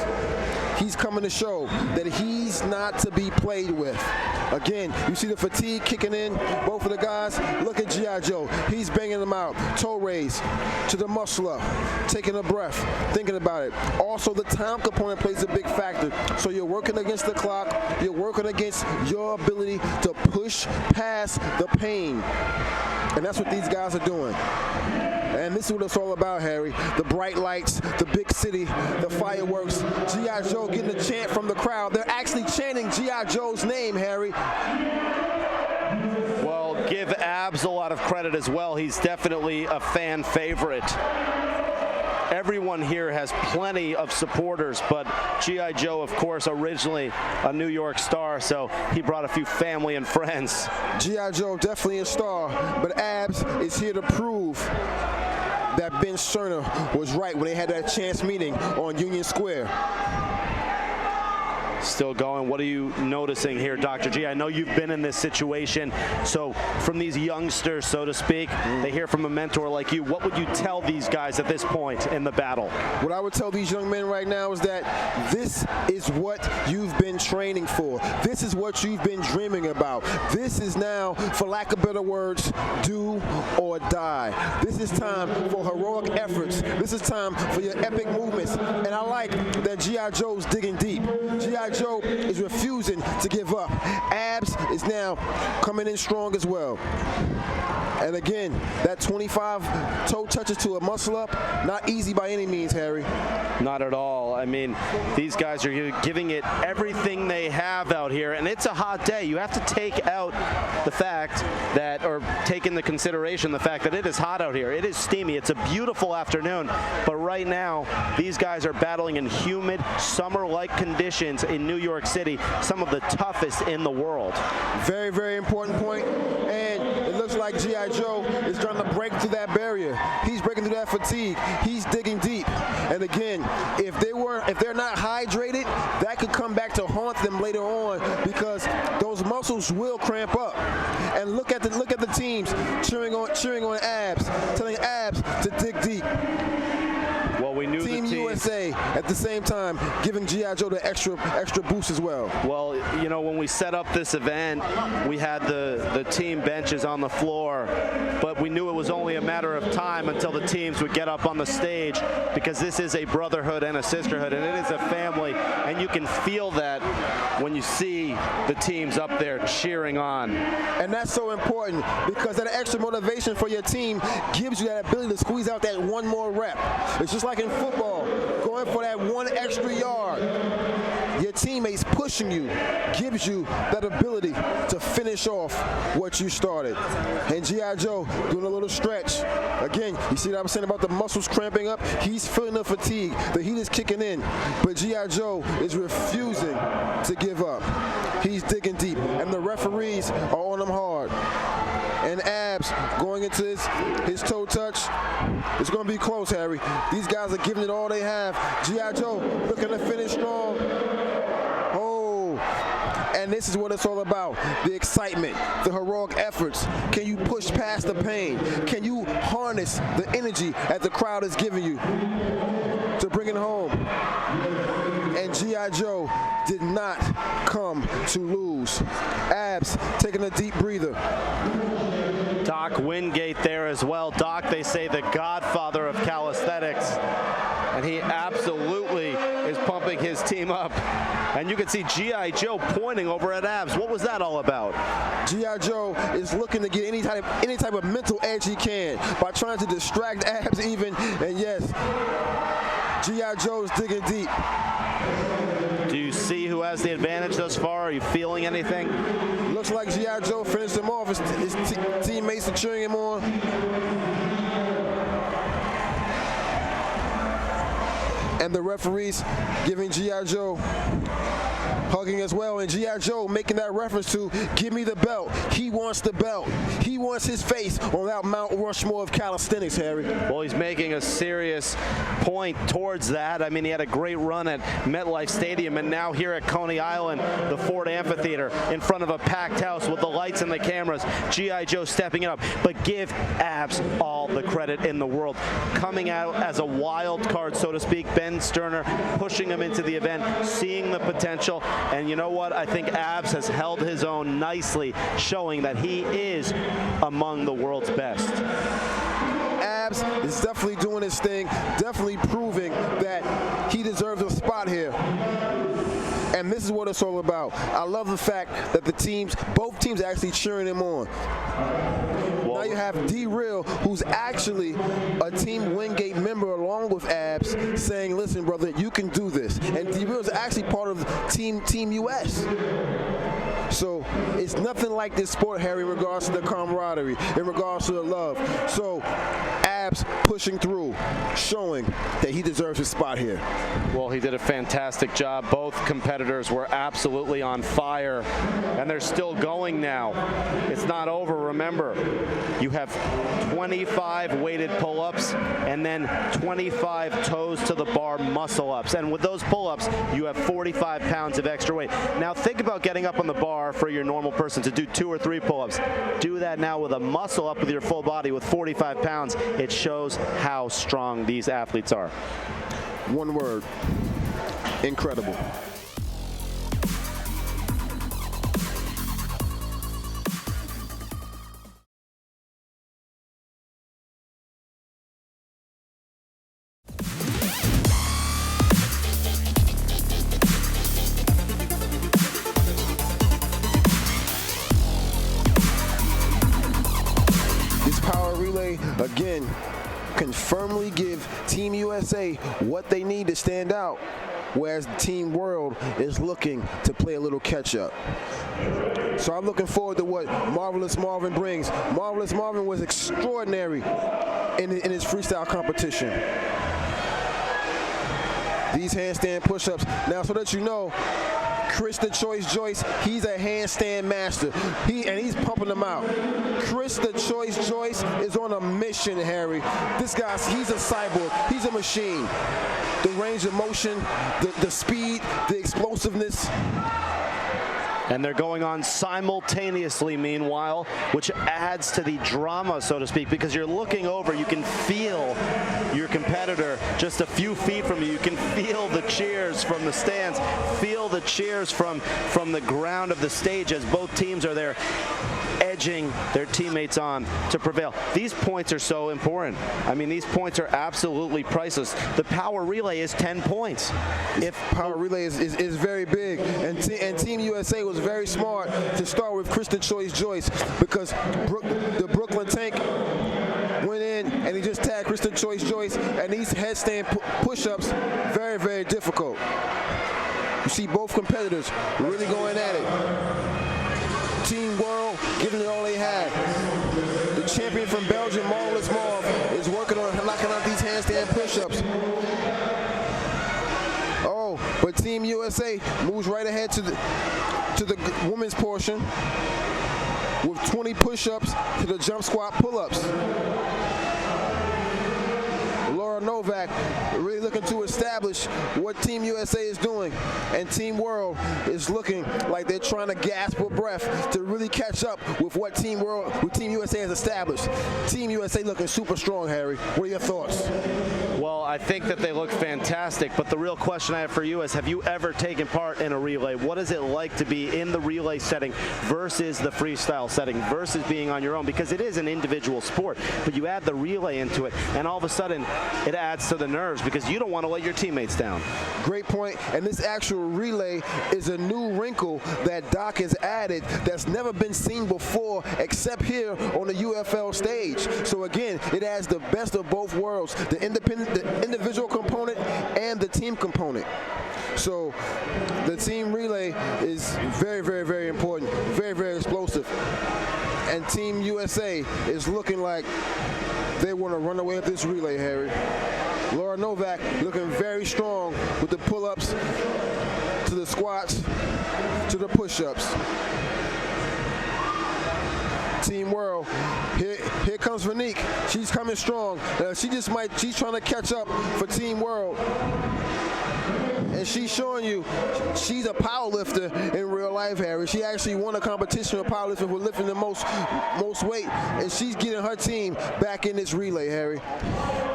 He's coming to show that he's not to be played with. Again, you see the fatigue kicking in, both of the guys. Look at G.I. Joe. He's banging them out. Toe raise to the muscle up, taking a breath, thinking about it. Also, the time component plays a big factor. So you're working against the clock. You're working against your ability to push past the pain. And that's what these guys are doing. And this is what it's all about, Harry. The bright lights, the big city, the fireworks, G.I. Joe getting a chant from the crowd. They're actually chanting G.I. Joe's name, Harry. Well, give Abs a lot of credit as well. He's definitely a fan favorite. Everyone here has plenty of supporters, but G.I. Joe, of course, originally a New York star, so he brought a few family and friends. G.I. Joe, definitely a star, but Abs is here to prove that Ben Cerner was right when they had that chance meeting on Union Square. Still going. What are you noticing here, Dr. G? I know you've been in this situation. So from these youngsters, so to speak, they hear from a mentor like you. What would you tell these guys at this point in the battle? What I would tell these young men right now is that this is what you've been training for. This is what you've been dreaming about. This is now, for lack of better words, do or die. This is time for heroic efforts. This is time for your epic movements. And I like that G.I. Joe's digging deep. G.I. Joe is refusing to give up. Abs is now coming in strong as well. And again, that 25 toe touches to a muscle up, not easy by any means, Harry. Not at all. I mean, these guys are giving it everything they have out here, and it's a hot day. You have to take out the fact that, or take into consideration the fact that it is hot out here. It is steamy. It's a beautiful afternoon, but right now, these guys are battling in humid, summer-like conditions in New York City, some of the toughest in the world. Very, very important point, and it looks like G.I. Joe is trying to break through that barrier. He's breaking through that fatigue. He's digging deep. And again, if they're not hydrated, that could come back to haunt them later on, because those muscles will cramp up. And look at the teams cheering on Abs, telling Abs to dig deep. Well, we knew Team USA at the same time giving G.I. Joe the extra boost as well. Well, you know, when we set up this event, we had the team benches on the floor, but we knew it was only a matter of time until the teams would get up on the stage, because this is a brotherhood and a sisterhood, and it is a family, and you can feel that when you see the teams up there cheering on. And that's so important, because that extra motivation for your team gives you that ability to squeeze out that one more rep. It's just like in football, going for that one extra yard. Your teammates pushing you gives you that ability to finish off what you started. And G.I. Joe doing a little stretch. Again, you see what I'm saying about the muscles cramping up? He's feeling the fatigue. The heat is kicking in. But G.I. Joe is refusing to give up. He's digging deep. And the referees are on him hard. And Abs going into his toe touch. It's going to be close, Harry. These guys are giving it all they have. G.I. Joe looking to finish strong. Oh, and this is what it's all about. The excitement, the heroic efforts. Can you push past the pain? Can you harness the energy that the crowd is giving you to bring it home? And G.I. Joe did not come to lose. Abs taking a deep breather. Doc Wingate there as well. Doc, they say the godfather of calisthenics, and he absolutely is pumping his team up. And you can see G.I. Joe pointing over at Abs. What was that all about? G.I. Joe is looking to get any type of mental edge he can by trying to distract Abs even. And yes, G.I. Joe's digging deep. Do you see who has the advantage thus far? Are you feeling anything? looks like G.I. Joe finished him off. His teammates are cheering him on. And the referees giving G.I. Joe hugging as well, and G.I. Joe making that reference to, give me the belt. He wants the belt. He wants his face on that Mount Rushmore of calisthenics, Harry. Well, he's making a serious point towards that. I mean, he had a great run at MetLife Stadium, and now here at Coney Island, the Ford Amphitheater, in front of a packed house with the lights and the cameras, G.I. Joe stepping it up. But give Abs all the credit in the world. Coming out as a wild card, so to speak, Ben Sterner pushing him into the event, seeing the potential. And you know what? I think Abs has held his own nicely, showing that he is among the world's best. Abs is definitely doing his thing, definitely proving that he deserves a spot here. And this is what it's all about. I love the fact that both teams are actually cheering him on. Now you have D-Real, who's actually a Team Wingate member along with Abs, saying, listen, brother, you can do this. And D-Real is actually part of Team US. So it's nothing like this sport, Harry, in regards to the camaraderie, in regards to the love. So Abs pushing through, showing that he deserves his spot here. Well, he did a fantastic job. Both competitors were absolutely on fire, and they're still going now. It's not over. Remember, you have 25 weighted pull-ups and then 25 toes to the bar muscle-ups. And with those pull-ups, you have 45 pounds of extra weight. Now think about getting up on the bar for your normal person to do 2 or 3 pull-ups. Do that now with a muscle-up with your full body with 45 pounds. It shows how strong these athletes are. One word, incredible. This power relay, again, can firmly give Team USA what they need to stand out, whereas Team World is looking to play a little catch-up. So I'm looking forward to what Marvelous Marvin brings. Marvelous Marvin was extraordinary in his freestyle competition. These handstand push-ups. Now, so that you know, Chris the Choice Joyce, he's a handstand master. He's pumping them out. Chris the Choice Joyce is on a mission, Harry. This guy, he's a cyborg. He's a machine. The range of motion, the speed, the explosiveness. And they're going on simultaneously, meanwhile, which adds to the drama, so to speak, because you're looking over, you can feel your competitor just a few feet from you. You can feel the cheers from the stands, feel the cheers from the ground of the stage as both teams are there edging their teammates on to prevail. These points are so important. I mean, these points are absolutely priceless. The power relay is 10 points. If power relay is very big, and Team USA was very smart to start with Chris the Choice Joyce, because the Brooklyn Tank went in and he just tagged Chris the Choice Joyce, and these headstand push-ups, very, very difficult. You see both competitors really going at it. Team World giving it all they had. The champion from Belgium, Marvelous Marv, is working on knocking out these handstand push-ups. Oh, but Team USA moves right ahead to the women's portion with 20 push-ups to the jump squat pull-ups. Laura Novak really looking to establish what Team USA is doing, and Team World is looking like they're trying to gasp for breath to really catch up with what Team USA has established. Team USA looking super strong, Harry. What are your thoughts? Well, I think that they look fantastic, but the real question I have for you is, have you ever taken part in a relay? What is it like to be in the relay setting versus the freestyle setting versus being on your own? Because it is an individual sport, but you add the relay into it, and all of a sudden it adds to the nerves because you don't want to let your teammates down. Great point. And this actual relay is a new wrinkle that Doc has added that's never been seen before except here on the UFL stage. So again, it adds the best of both worlds, the individual component and the team component. So the team relay is very, very, very important, very, very explosive. And Team USA is looking like they want to run away with this relay, Harry. Laura Novak looking very strong with the pull-ups to the squats to the push-ups. Team World, here comes Veronique. She's coming strong. She's trying to catch up for Team World. And she's showing you she's a power lifter in real life, Harry. She actually won a competition of powerlifting for lifting the most weight, and she's getting her team back in this relay, Harry.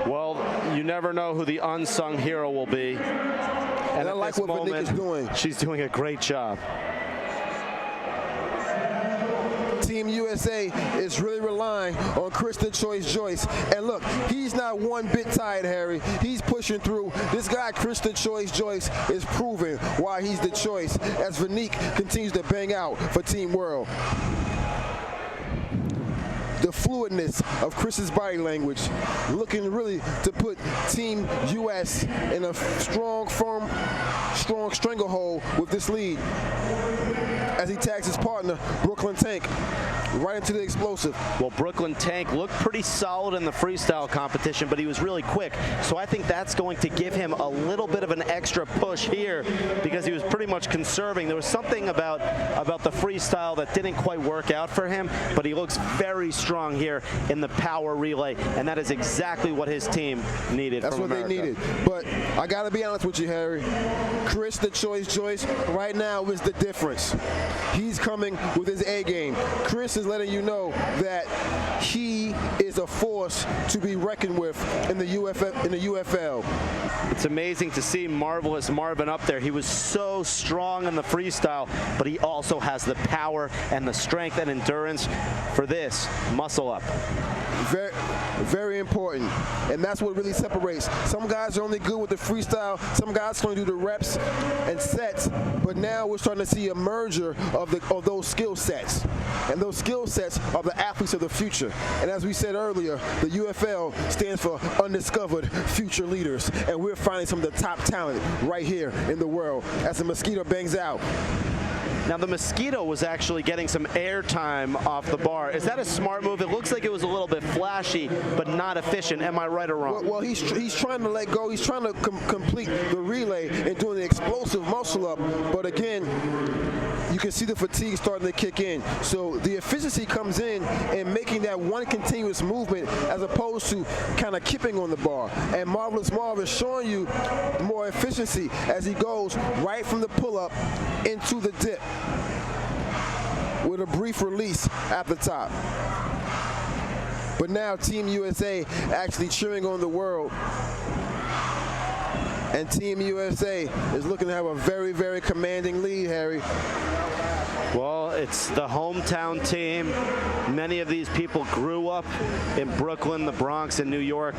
Well, you never know who the unsung hero will be. And I like what Veronique is doing. She's doing a great job. Team USA is really relying on Kristen Choice-Joyce. And look, he's not one bit tired, Harry. He's pushing through. This guy, Kristen Choice-Joyce, is proving why he's the choice as Veronique continues to bang out for Team World. The fluidness of Chris's body language, looking really to put Team US in a strong, firm, strong stranglehold with this lead as he tags his partner, Brooklyn Tank, right into the explosive. Well, Brooklyn Tank looked pretty solid in the freestyle competition, but he was really quick. So I think that's going to give him a little bit of an extra push here because he was pretty much conserving. There was something about the freestyle that didn't quite work out for him, but he looks very strong here in the power relay, and that is exactly what his team needed. That's what America. they needed. But I got to be honest with you, Harry. Chris the Choice-Joyce right now is the difference. He's coming with his A game. Chris is letting you know that he is a force to be reckoned with in the UFL. It's amazing to see Marvelous Marvin up there. He was so strong in the freestyle, but he also has the power and the strength and endurance for this. Muscle up. Very, very important, and that's what really separates. Some guys are only good with the freestyle. Some guys can only do the reps and sets. But now we're starting to see a merger of those skill sets, and those skill sets are the athletes of the future. And as we said earlier, the UFL stands for Undiscovered Future Leaders, and we're finding some of the top talent right here in the world as the Mosquito bangs out. Now the Mosquito was actually getting some airtime off the bar. Is that a smart move? It looks like it was a little bit flashy, but not efficient. Am I right or wrong? Well, he's trying to let go. He's trying to complete the relay and doing the explosive muscle up. But again, you can see the fatigue starting to kick in. So the efficiency comes in making that one continuous movement as opposed to kind of kipping on the bar. And Marvelous Marv is showing you more efficiency as he goes right from the pull-up into the dip with a brief release at the top. But now Team USA actually cheering on the world. And Team USA is looking to have a very, very commanding lead, Harry. Well, it's the hometown team. Many of these people grew up in Brooklyn, the Bronx, and New York,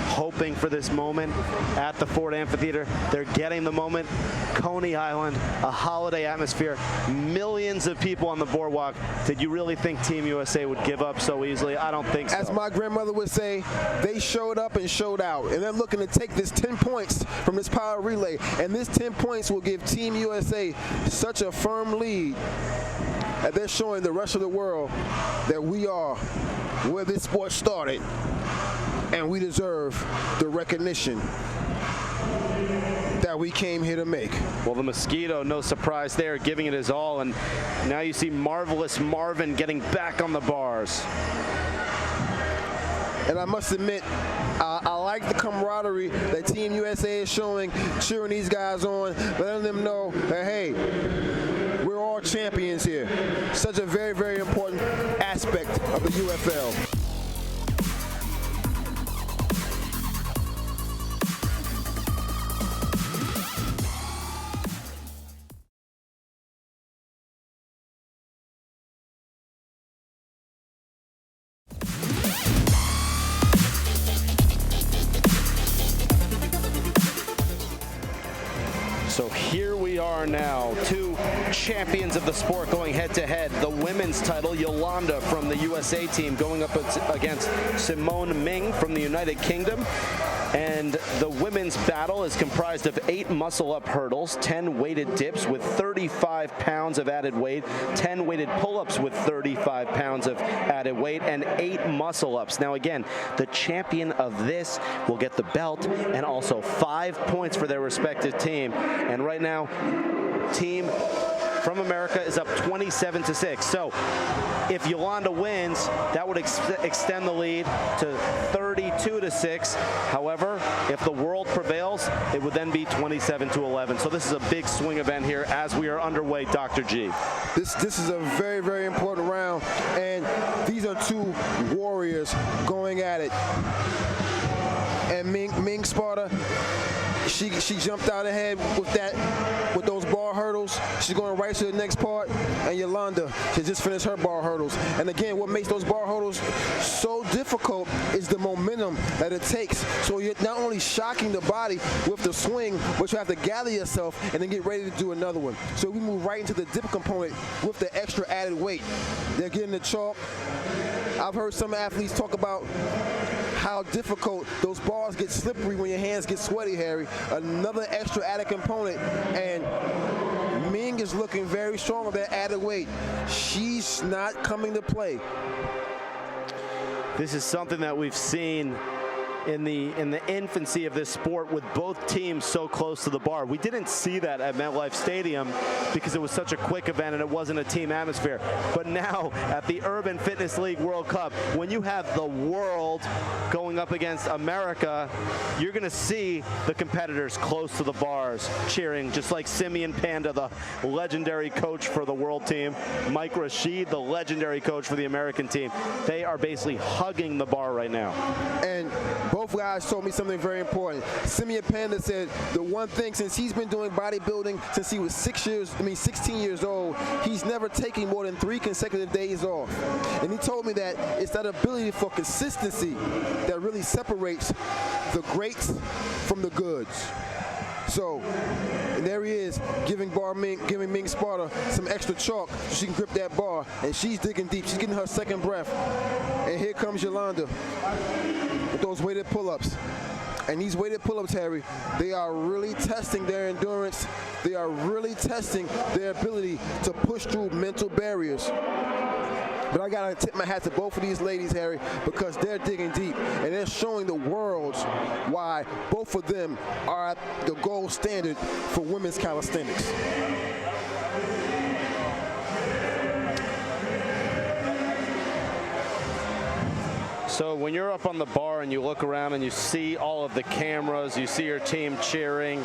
hoping for this moment at the Ford Amphitheater. They're getting the moment. Coney Island, a holiday atmosphere, millions of people on the boardwalk. Did you really think Team USA would give up so easily? I don't think so. As my grandmother would say, they showed up and showed out. And they're looking to take this 10 points from this power relay. And this 10 points will give Team USA such a firm lead that they're showing the rest of the world that we are where this sport started, and we deserve the recognition that we came here to make. Well, the Mosquito, no surprise there, giving it his all, and now you see Marvelous Marvin getting back on the bars. And I must admit, I like the camaraderie that Team USA is showing, cheering these guys on, letting them know that, hey, we're all champions here. Such a very, very important aspect of the UFL. So here we are now, two champions of the sport going head-to-head. The women's title, Yolanda from the USA team going up against Simone Ming from the United Kingdom. And the women's battle is comprised of 8 muscle-up hurdles, 10 weighted dips with 35 pounds of added weight, 10 weighted pull-ups with 35 pounds of added weight, and 8 muscle-ups. Now again, the champion of this will get the belt and also 5 points for their respective team. And right now, team from America is up 27-6. So if Yolanda wins, that would extend the lead to 32-6. However, if the world prevails, it would then be 27-11. So this is a big swing event here as we are underway, Dr. G. This is a very, very important round, and these are 2 warriors going at it. And Ming Sparta, she jumped out ahead with those bar hurdles. She's going right to the next part. And Yolanda, she just finished her bar hurdles. And again, what makes those bar hurdles so difficult is the momentum that it takes. So you're not only shocking the body with the swing, but you have to gather yourself and then get ready to do another one. So we move right into the dip component with the extra added weight. They're getting the chalk. I've heard some athletes talk about how difficult those bars get slippery when your hands get sweaty, Harry. Another extra added component, and Ming is looking very strong with that added weight. She's not coming to play. This is something that we've seen in the infancy of this sport with both teams so close to the bar. We didn't see that at MetLife Stadium because it was such a quick event and it wasn't a team atmosphere. But now at the Urban Fitness League World Cup, when you have the world going up against America, you're going to see the competitors close to the bars cheering, just like Simeon Panda, the legendary coach for the world team, Mike Rashid, the legendary coach for the American team. They are basically hugging the bar right now. And both guys told me something very important. Simeon Panda said the one thing, since he's been doing bodybuilding since he was 16 years old, he's never taken more than 3 consecutive days off. And he told me that it's that ability for consistency that really separates the greats from the goods. So, and there he is, giving Ming Sparta some extra chalk so she can grip that bar. And she's digging deep. She's getting her second breath. And here comes Yolanda with those weighted pull-ups. And these weighted pull-ups, Harry, they are really testing their endurance. They are really testing their ability to push through mental barriers. But I gotta tip my hat to both of these ladies, Harry, because they're digging deep and they're showing the world why both of them are the gold standard for women's calisthenics. So when you're up on the bar and you look around and you see all of the cameras, you see your team cheering,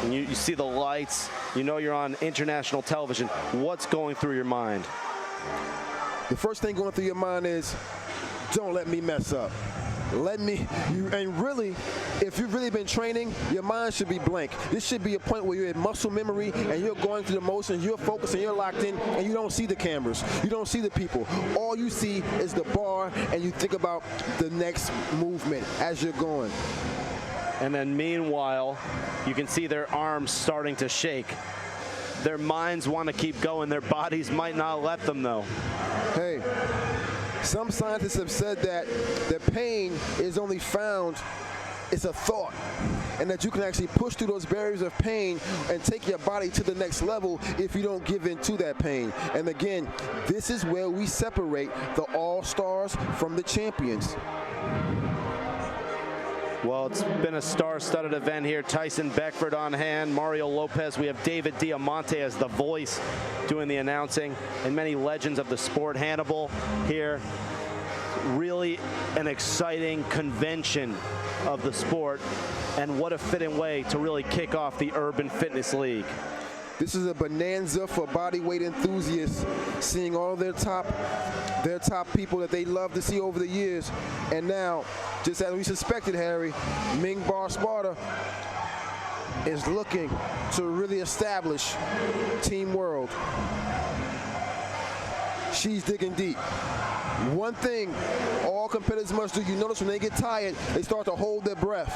and you see the lights, you know you're on international television, what's going through your mind? The first thing going through your mind is, don't let me mess up. And really, if you've really been training, your mind should be blank. This should be a point where you're in muscle memory and you're going through the motions, you're focused and you're locked in, and you don't see the cameras. You don't see the people. All you see is the bar, and you think about the next movement as you're going. And then meanwhile, you can see their arms starting to shake. Their minds want to keep going. Their bodies might not let them, though. Hey, some scientists have said that the pain is only found, it's a thought, and that you can actually push through those barriers of pain and take your body to the next level if you don't give in to that pain. And again, this is where we separate the all-stars from the champions. Well, it's been a star-studded event here. Tyson Beckford on hand, Mario Lopez. We have David Diamante as the voice doing the announcing, and many legends of the sport. Hannibal here. Really an exciting convention of the sport, and what a fitting way to really kick off the Urban Fitness League. This is a bonanza for bodyweight enthusiasts, seeing all their top people that they love to see over the years. And now, just as we suspected, Harry, Ming Sparta is looking to really establish Team World. She's digging deep. One thing all competitors must do, you notice when they get tired, they start to hold their breath,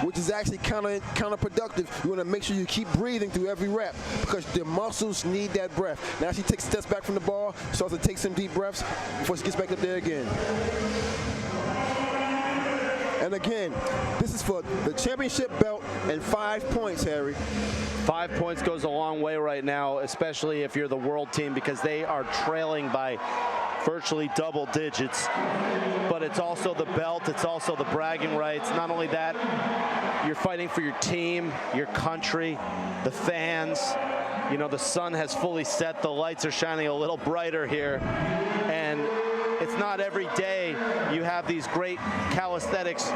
which is actually counterproductive. You want to make sure you keep breathing through every rep because the muscles need that breath. Now she takes steps back from the bar, starts to take some deep breaths before she gets back up there again. And again, this is for the championship belt and 5 points, Harry. 5 points goes a long way right now, especially if you're the world team, because they are trailing by virtually double digits. But it's also the belt, it's also the bragging rights. Not only that, you're fighting for your team, your country, the fans. You know, the sun has fully set, the lights are shining a little brighter here. And it's not every day you have these great calisthenics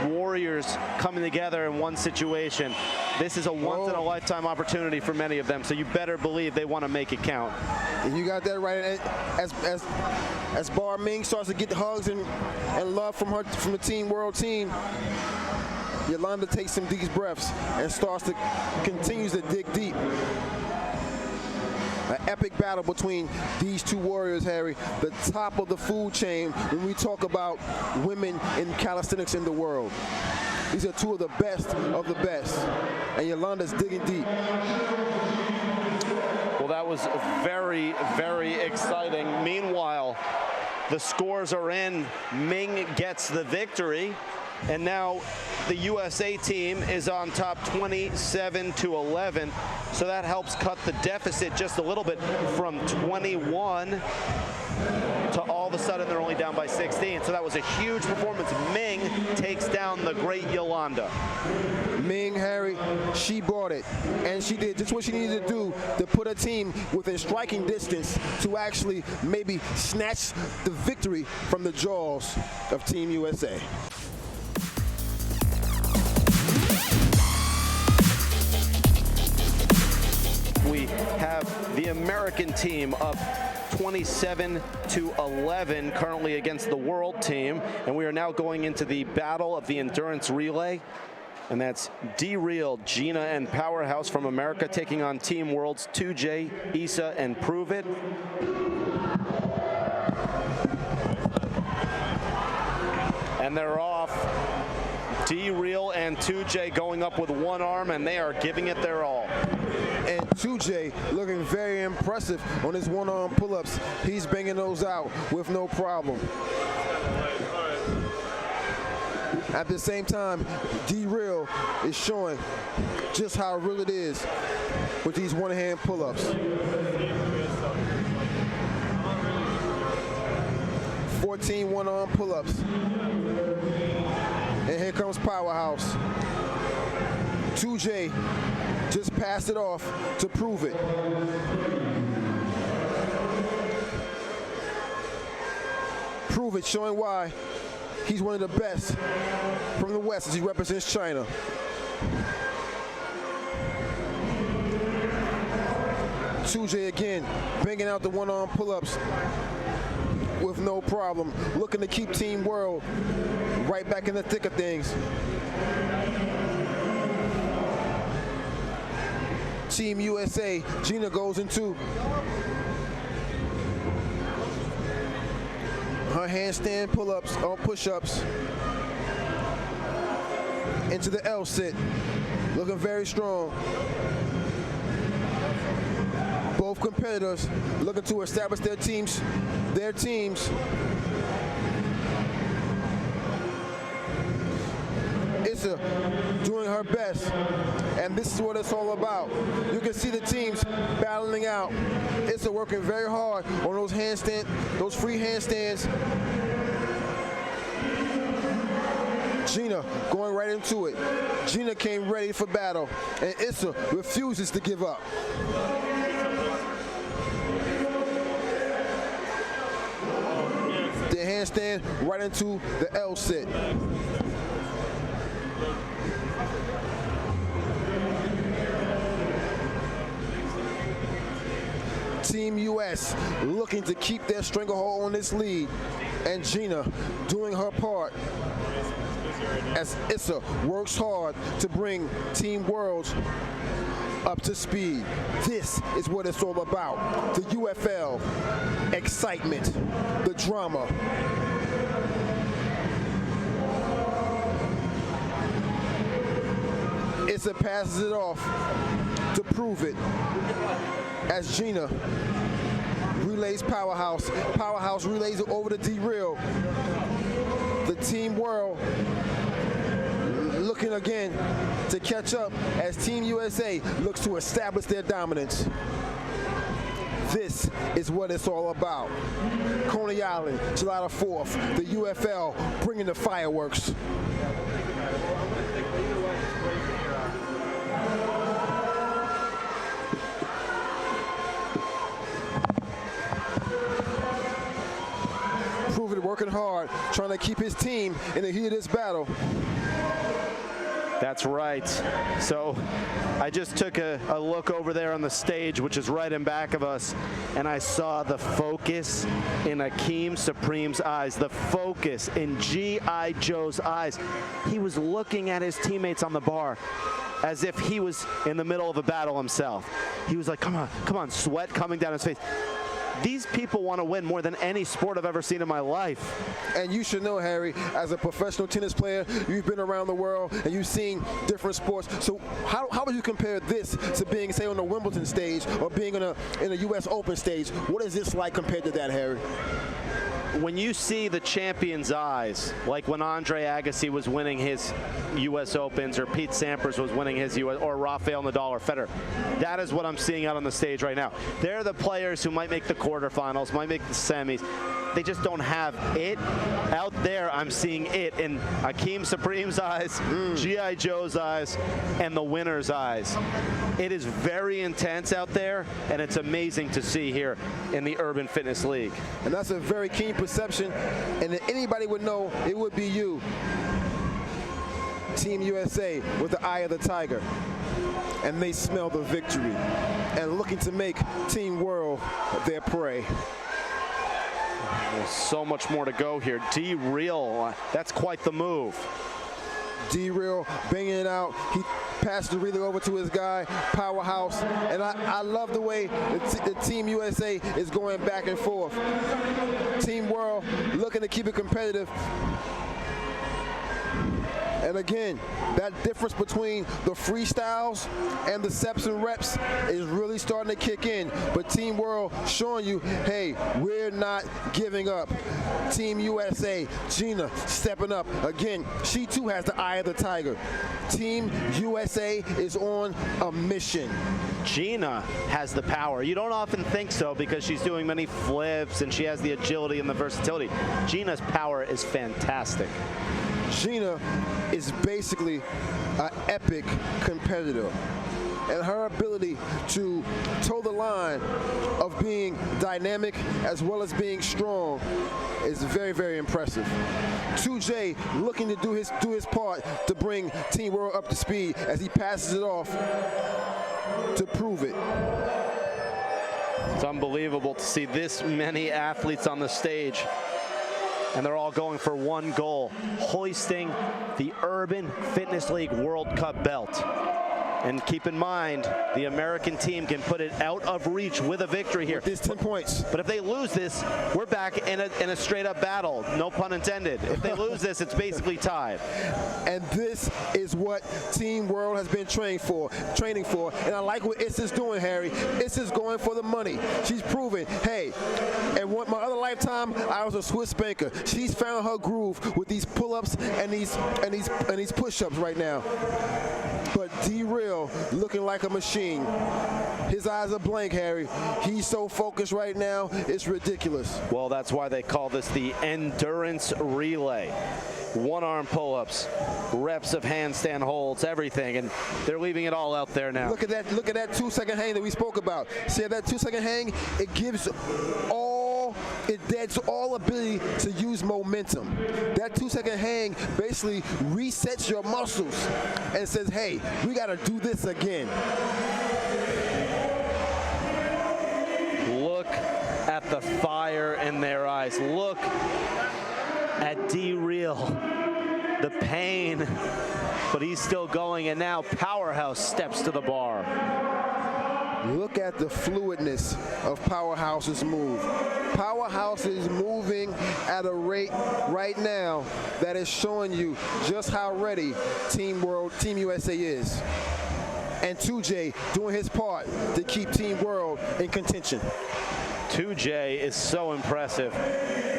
warriors coming together in one situation. This is a once-in-a-lifetime opportunity for many of them, so you better believe they want to make it count. You got that right. As Bar Ming starts to get the hugs and love from the Team World team, Yolanda takes some deep breaths and continues to dig deep. An epic battle between these two warriors, Harry. The top of the food chain when we talk about women in calisthenics in the world. These are two of the best, and Yolanda's digging deep. Well, that was very, very exciting. Meanwhile, the scores are in. Ming gets the victory. And now the USA team is on top 27-11. So that helps cut the deficit just a little bit from 21 to all of a sudden they're only down by 16. So that was a huge performance. Ming takes down the great Yolanda. Ming, Harry, she brought it. And she did just what she needed to do to put her team within striking distance to actually maybe snatch the victory from the jaws of Team USA. We have the American team up 27-11 currently against the world team, and we are now going into the battle of the endurance relay, and that's D-Real, Gina, and Powerhouse from America taking on Team World's 2J, Issa, and Prove It. And they're off. D-Real and 2J going up with one arm, and they are giving it their all. And 2J looking very impressive on his one-arm pull-ups. He's banging those out with no problem. At the same time, D-Real is showing just how real it is with these one-hand pull-ups. 14 one-arm pull-ups. And here comes Powerhouse. 2J just passed it off to Prove It. Prove It showing why he's one of the best from the West as he represents China. J again, banging out the one-arm pull-ups with no problem, looking to keep Team World right back in the thick of things. Team USA, Gina goes into her handstand pull-ups or push-ups into the L sit, looking very strong. Both competitors looking to establish their teams. Issa doing her best, and this is what it's all about. You can see the teams battling out. Issa working very hard on those free handstands. Gina going right into it. Gina came ready for battle, and Issa refuses to give up. The handstand right into the L sit. Team US looking to keep their stranglehold on this lead, and Gina doing her part as Issa works hard to bring Team World up to speed. This is what it's all about. The UFL, excitement, the drama. Issa passes it off to Prove It as Gina relays Powerhouse. Powerhouse relays it over to D-Real. the Team World looking again to catch up as Team USA looks to establish their dominance. This is what it's all about. Coney Island, July the 4th, the UFL bringing the fireworks. Proving, working hard, trying to keep his team in the heat of this battle. That's right. So I just took a look over there on the stage, which is right in back of us, and I saw the focus in Akeem Supreme's eyes, the focus in G.I. Joe's eyes. He was looking at his teammates on the bar as if he was in the middle of a battle himself. He was like, come on, sweat coming down his face. These people want to win more than any sport I've ever seen in my life. And you should know, Harry, as a professional tennis player, you've been around the world and you've seen different sports. So how would you compare this to being, say, on the Wimbledon stage or being in a U.S. Open stage? What is this like compared to that, Harry? When you see the champion's eyes, like when Andre Agassi was winning his U.S. Opens, or Pete Sampras was winning his U.S., or Rafael Nadal or Federer, that is what I'm seeing out on the stage right now. They're the players who might make the quarterfinals, might make the semis. They just don't have it. Out there, I'm seeing it in Akeem Supreme's eyes, G.I. Joe's eyes, and the winner's eyes. It is very intense out there, and it's amazing to see here in the Urban Fitness League. And that's a very keen perception, and if anybody would know, it would be you. Team USA with the eye of the tiger, and they smell the victory and looking to make Team World their prey. There's so much more to go here. D-Real, that's quite the move. D-Real banging it out. He passed the relay over to his guy, Powerhouse. And I love the way the Team USA is going back and forth. Team World looking to keep it competitive. And again, that difference between the freestyles and the steps and reps is really starting to kick in. But Team World showing you, hey, we're not giving up. Team USA, Gina stepping up. Again, she too has the eye of the tiger. Team USA is on a mission. Gina has the power. You don't often think so because she's doing many flips and she has the agility and the versatility. Gina's power is fantastic. Gina is basically an epic competitor, and her ability to toe the line of being dynamic as well as being strong is very, very impressive. 2J looking to do his part to bring Team World up to speed as he passes it off to prove it. It's unbelievable to see this many athletes on the stage. And they're all going for one goal, hoisting the Urban Fitness League World Cup belt. And keep in mind, the American team can put it out of reach with a victory here. It's 10 points. But if they lose this, we're back in a straight-up battle, no pun intended. If they lose this, it's basically tied. And this is what Team World has been training for. And I like what Issa's doing, Harry. Issa's going for the money. She's proving, hey, and my other lifetime, I was a Swiss banker. She's found her groove with these pull-ups and these push-ups right now. But D-Real looking like a machine. His eyes are blank, Harry. He's so focused right now, it's ridiculous. Well, that's why they call this the endurance relay. One-arm pull-ups, reps of handstand holds, everything, and they're leaving it all out there now. Look at that 2-second hang that we spoke about. See that 2-second hang? It deads all ability to use momentum. That 2-second hang basically resets your muscles and says, hey, we gotta do this again. Look at the fire in their eyes. Look at D-Real, the pain, but he's still going, and now Powerhouse steps to the bar. Look at the fluidness of Powerhouse's move. Powerhouse is moving at a rate right now that is showing you just how ready Team USA is. And 2J doing his part to keep Team World in contention. 2J is so impressive.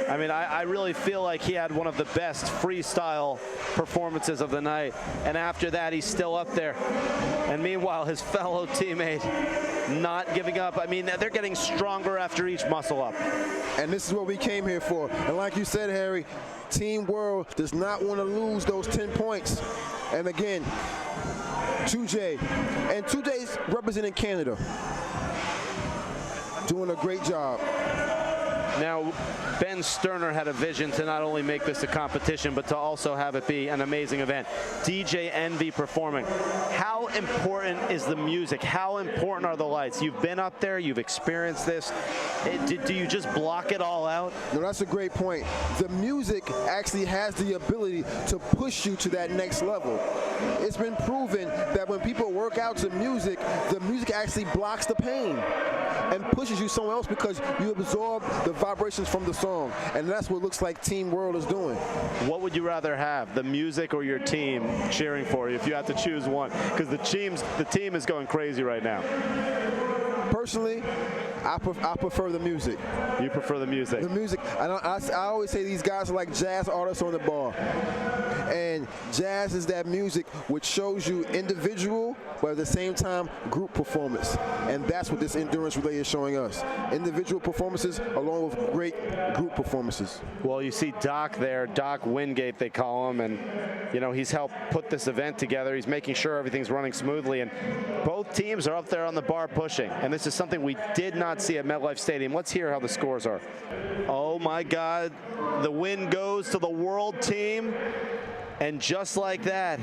I mean, I really feel like he had one of the best freestyle performances of the night. And after that, he's still up there. And meanwhile, his fellow teammate not giving up. I mean, they're getting stronger after each muscle up. And this is what we came here for. And like you said, Harry, Team World does not want to lose those 10 points. And again, 2J. And 2J's representing Canada. Doing a great job. Now, Ben Sterner had a vision to not only make this a competition, but to also have it be an amazing event. DJ Envy performing. How important is the music? How important are the lights? You've been up there, you've experienced this. Do you just block it all out? No, that's a great point. The music actually has the ability to push you to that next level. It's been proven that when people work out to music, the music actually blocks the pain and pushes you somewhere else because you absorb the vibrations from the song. And that's what it looks like Team World is doing. What would you rather have, the music or your team cheering for you if you had to choose one? Because the team is going crazy right now. Personally, I prefer the music. You prefer the music? The music. I always say these guys are like jazz artists on the bar. And jazz is that music which shows you individual, but at the same time, group performance. And that's what this endurance relay is showing us. Individual performances along with great group performances. Well, you see Doc there, Doc Wingate they call him, and you know, he's helped put this event together. He's making sure everything's running smoothly, and both teams are up there on the bar pushing. And this is something we did not see at MetLife Stadium. Let's hear how the scores are. Oh my God, the win goes to the world team. And just like that,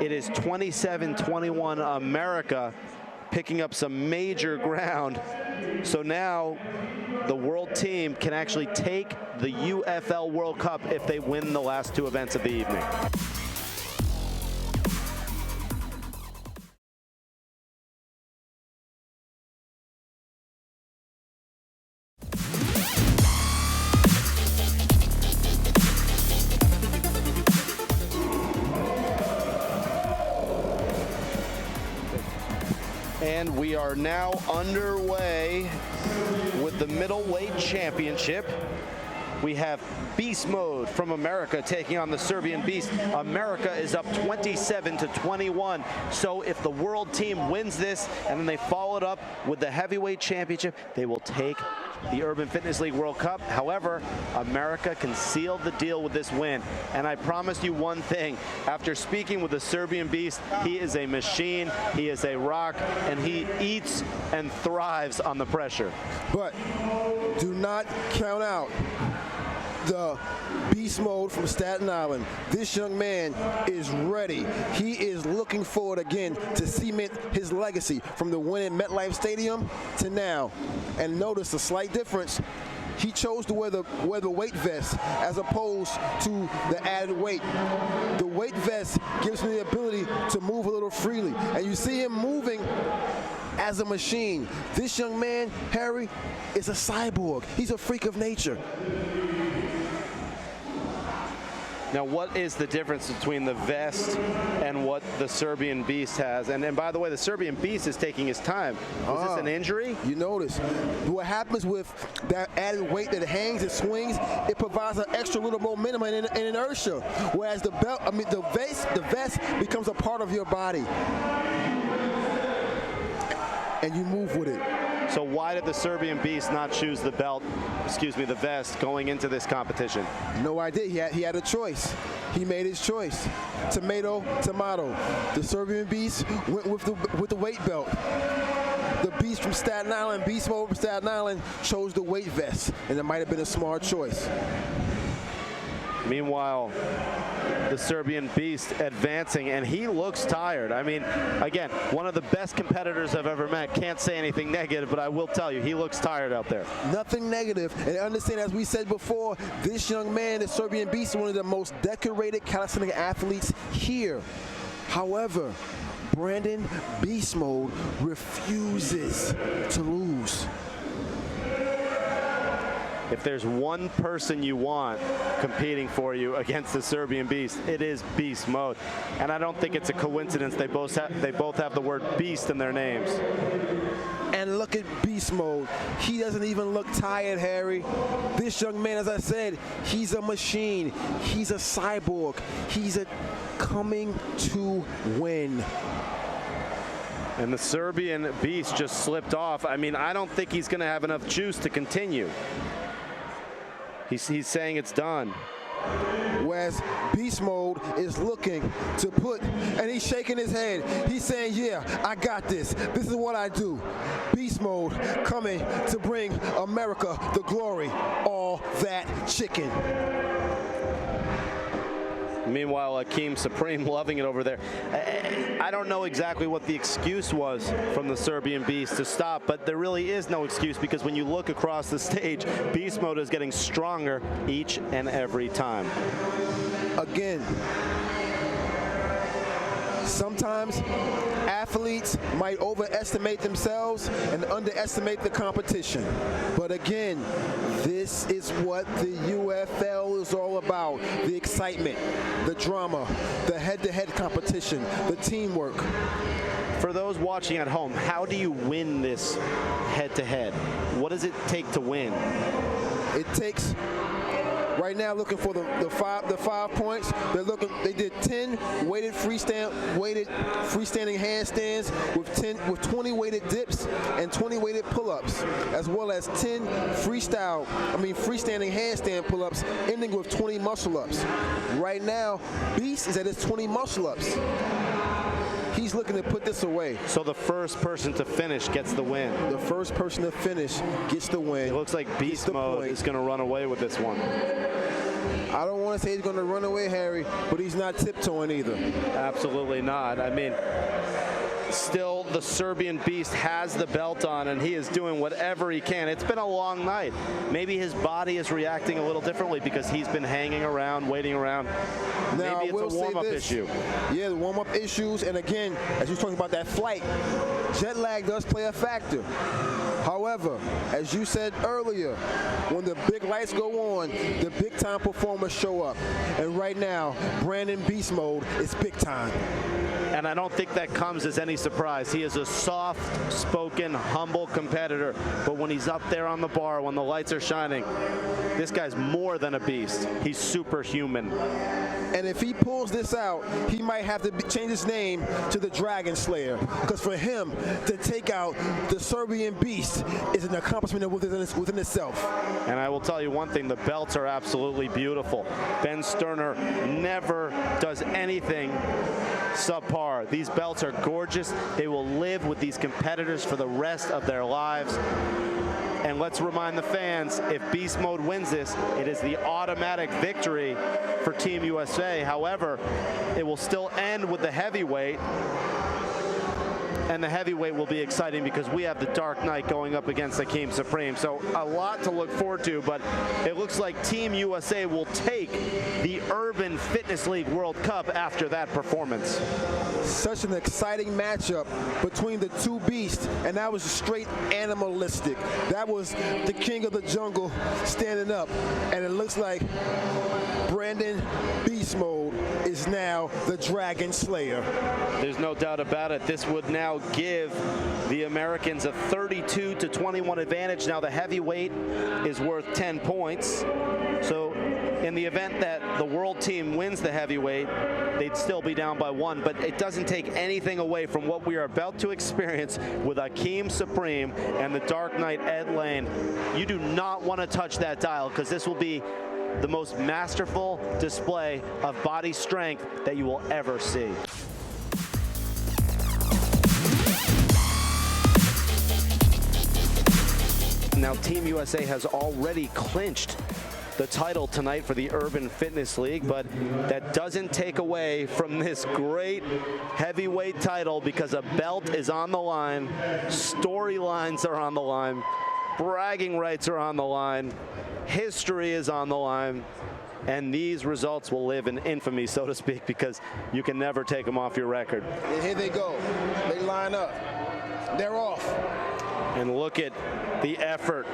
it is 27-21 America, picking up some major ground. So now the world team can actually take the UFL World Cup if they win the last two events of the evening. And we are now underway with the Middleweight Championship. We have Beast Mode from America taking on the Serbian Beast. America is up 27-21. So if the world team wins this and then they follow it up with the Heavyweight Championship, they will take the Urban Fitness League World Cup. However, America can seal the deal with this win. And I promise you one thing, after speaking with the Serbian Beast, he is a machine, he is a rock, and he eats and thrives on the pressure. But do not count out the Beast Mode from Staten Island. This young man is ready. He is looking forward again to cement his legacy from the win in MetLife Stadium to now. And notice a slight difference. He chose to wear the weight vest as opposed to the added weight. The weight vest gives him the ability to move a little freely. And you see him moving as a machine. This young man, Harry, is a cyborg. He's a freak of nature. Now, what is the difference between the vest and what the Serbian Beast has? And by the way, the Serbian Beast is taking his time. Was this an injury? You notice what happens with that added weight that hangs and swings, it provides an extra little momentum and inertia. Whereas the belt, the vest becomes a part of your body. And you move with it. So why did the Serbian Beast not choose the the vest going into this competition? No idea. He had a choice. He made his choice. Tomato, tomato. The Serbian Beast went with the weight belt. The Beast from Staten Island, Beast Mode from Staten Island, chose the weight vest, and it might have been a smart choice. Meanwhile, the Serbian Beast advancing, and he looks tired. I mean, again, one of the best competitors I've ever met. Can't say anything negative, but I will tell you, he looks tired out there. Nothing negative. And understand, as we said before, this young man, the Serbian Beast, is one of the most decorated calisthenic athletes here. However, Brandon Beast Mode refuses to lose. if there's one person you want competing for you against the Serbian Beast, it is Beast Mode. And I don't think it's a coincidence they both have the word Beast in their names. And look at Beast Mode. He doesn't even look tired, Harry. This young man, as I said, he's a machine. He's a cyborg. He's coming to win. And the Serbian Beast just slipped off. I mean, I don't think he's going to have enough juice to continue. He's saying it's done. Whereas Beast Mode is looking to put, and he's shaking his head. He's saying, yeah, I got this. This is what I do. Beast Mode coming to bring America the glory. All that chicken. Meanwhile, Akeem Supreme loving it over there. I don't know exactly what the excuse was from the Serbian Beast to stop, but there really is no excuse, because when you look across the stage, Beast Mode is getting stronger each and every time. Again, sometimes athletes might overestimate themselves and underestimate the competition. But again, this is what the UFL is all about. The excitement, the drama, the head-to-head competition, the teamwork. For those watching at home, how do you win this head-to-head? What does it take to win? It takes, right now, looking for the 5 points. They did 10 weighted freestanding handstands with 20 weighted dips and 20 weighted pull-ups, as well as 10 freestanding handstand pull-ups, ending with 20 muscle-ups. Right now, Beast is at his 20 muscle-ups. He's looking to put this away. So the first person to finish gets the win. The first person to finish gets the win. It looks like Beast Mode is going to run away with this one. I don't want to say he's going to run away, Harry, but he's not tiptoeing either. Absolutely not. I mean, still the Serbian Beast has the belt on, and he is doing whatever he can. It's been a long night. Maybe his body is reacting a little differently because he's been hanging around, waiting around. Now, maybe it's a warm-up issue. Yeah, the warm-up issues, and again, as you were talking about that flight, jet lag does play a factor. However, as you said earlier, when the big lights go on, the big-time performers show up. And right now, Brandon Beast Mode is big time. And I don't think that comes as any surprise. He is a soft-spoken, humble competitor. But when he's up there on the bar, when the lights are shining, this guy's more than a beast. He's superhuman. And if he pulls this out, he might have to change his name to the Dragon Slayer. Because for him to take out the Serbian Beast is an accomplishment within itself. And I will tell you one thing, the belts are absolutely beautiful. Ben Sterner never does anything subpar. These belts are gorgeous. They will live with these competitors for the rest of their lives. And let's remind the fans, if Beast Mode wins this, it is the automatic victory for Team USA. However, it will still end with the heavyweight. And the heavyweight will be exciting because we have the Dark Knight going up against Akeem Supreme. So a lot to look forward to, but it looks like Team USA will take the Urban Fitness League World Cup after that performance. Such an exciting matchup between the two beasts, and that was straight animalistic. That was the king of the jungle standing up, and it looks like Brandon Beast Mode is now the Dragon Slayer. There's no doubt about it. This would now give the Americans a 32-21 advantage. Now the heavyweight is worth 10 points. So in the event that the world team wins the heavyweight, they'd still be down by 1. But it doesn't take anything away from what we are about to experience with Akeem Supreme and the Dark Knight Ed Lane. You do not want to touch that dial, because this will be the most masterful display of body strength that you will ever see. Now Team USA has already clinched the title tonight for the Urban Fitness League, but that doesn't take away from this great heavyweight title, because a belt is on the line, storylines are on the line, bragging rights are on the line, history is on the line, and these results will live in infamy, so to speak, because you can never take them off your record. And here they go. They line up. They're off. And look at the effort.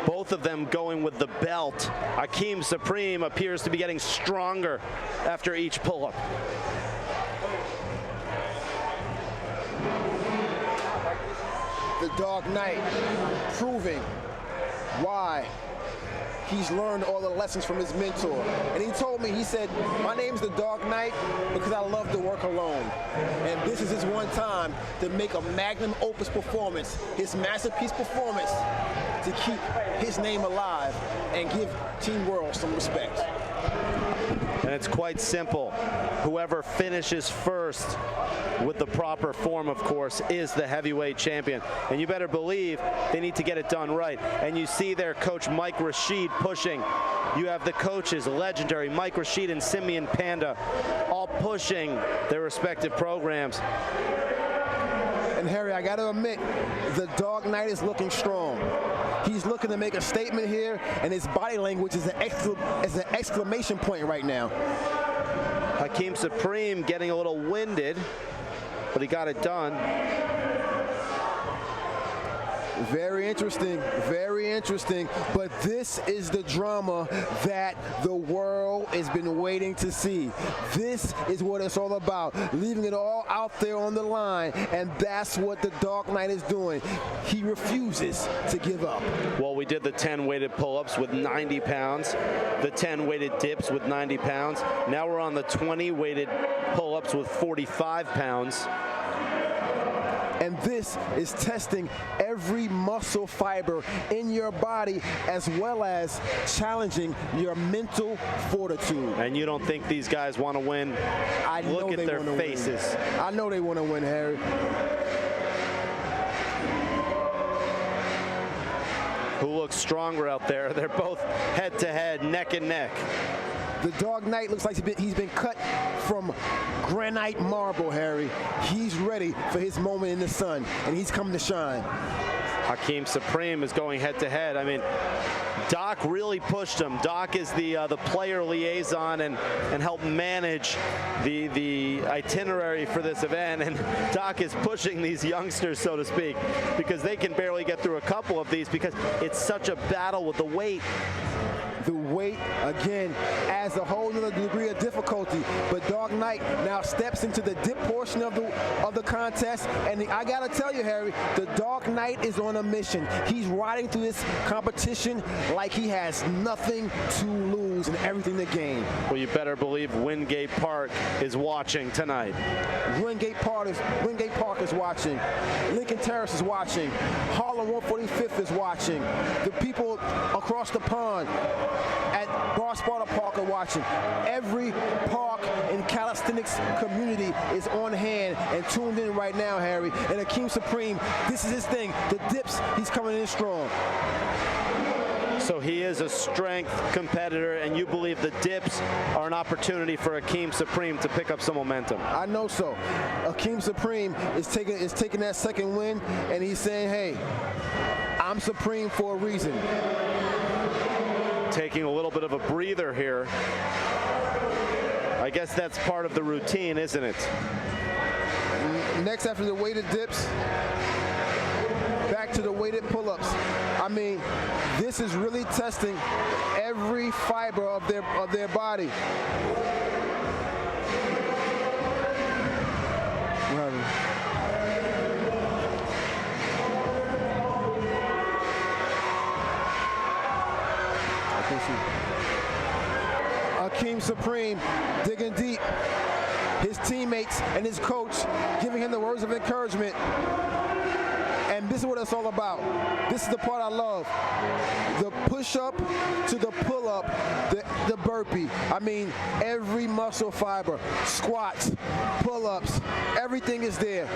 Both of them going with the belt. Hakeem Supreme appears to be getting stronger after each pull-up. The Dark Knight proving why he's learned all the lessons from his mentor. And he told me, he said, my name's the Dark Knight because I love to work alone. And this is his one time to make a magnum opus performance, his masterpiece performance, to keep his name alive and give Team World some respect. And it's quite simple. Whoever finishes first with the proper form, of course, is the heavyweight champion. And you better believe they need to get it done right. And you see there Coach Mike Rashid pushing. You have the coaches, legendary Mike Rashid and Simeon Panda, all pushing their respective programs. And Harry, I got to admit, the Dark Knight is looking strong. He's looking to make a statement here, and his body language is an exclamation point right now. Hakeem Supreme getting a little winded, but he got it done. Very interesting, very interesting. But this is the drama that the world has been waiting to see. This is what it's all about, leaving it all out there on the line, and that's what the Dark Knight is doing. He refuses to give up. Well, we did the 10 weighted pull-ups with 90 pounds, the 10 weighted dips with 90 pounds. Now we're on the 20 weighted pull-ups with 45 pounds. And this is testing every muscle fiber in your body, as well as challenging your mental fortitude. And you don't think these guys want to win? I know Look at their faces. Win. I know they want to win, Harry. Who looks stronger out there? They're both head-to-head, neck and neck. The Dark Knight looks like he's been cut from granite marble, Harry. He's ready for his moment in the sun, and he's coming to shine. Hakeem Supreme is going head-to-head. I mean, Doc really pushed him. Doc is the player liaison and helped manage the itinerary for this event. And Doc is pushing these youngsters, so to speak, because they can barely get through a couple of these because it's such a battle with the weight. The weight, again, adds a whole other degree of difficulty. But Dark Knight now steps into the dip portion of the contest. And I got to tell you, Harry, the Dark Knight is on a mission. He's riding through this competition like he has nothing to lose and everything to gain. Well, you better believe Wingate Park is watching tonight. Wingate Park is watching. Lincoln Terrace is watching. Harlem 145th is watching. The people across the pond at Bar Sparta Park are watching. Every park and calisthenics community is on hand and tuned in right now, Harry. And Hakeem Supreme, this is his thing. The dips, he's coming in strong. So he is a strength competitor, and you believe the dips are an opportunity for Hakeem Supreme to pick up some momentum. I know so. Hakeem Supreme is taking that second win, and he's saying, hey, I'm Supreme for a reason. Taking a little bit of a breather here. I guess that's part of the routine, isn't it? Next, after the weighted dips, back to the weighted pull-ups. I mean, this is really testing every fiber of their body. Hakeem Supreme digging deep. His teammates and his coach giving him the words of encouragement. And this is what it's all about. This is the part I love. The push-up to the pull-up, the burpee. I mean, every muscle fiber, squats, pull-ups, everything is there.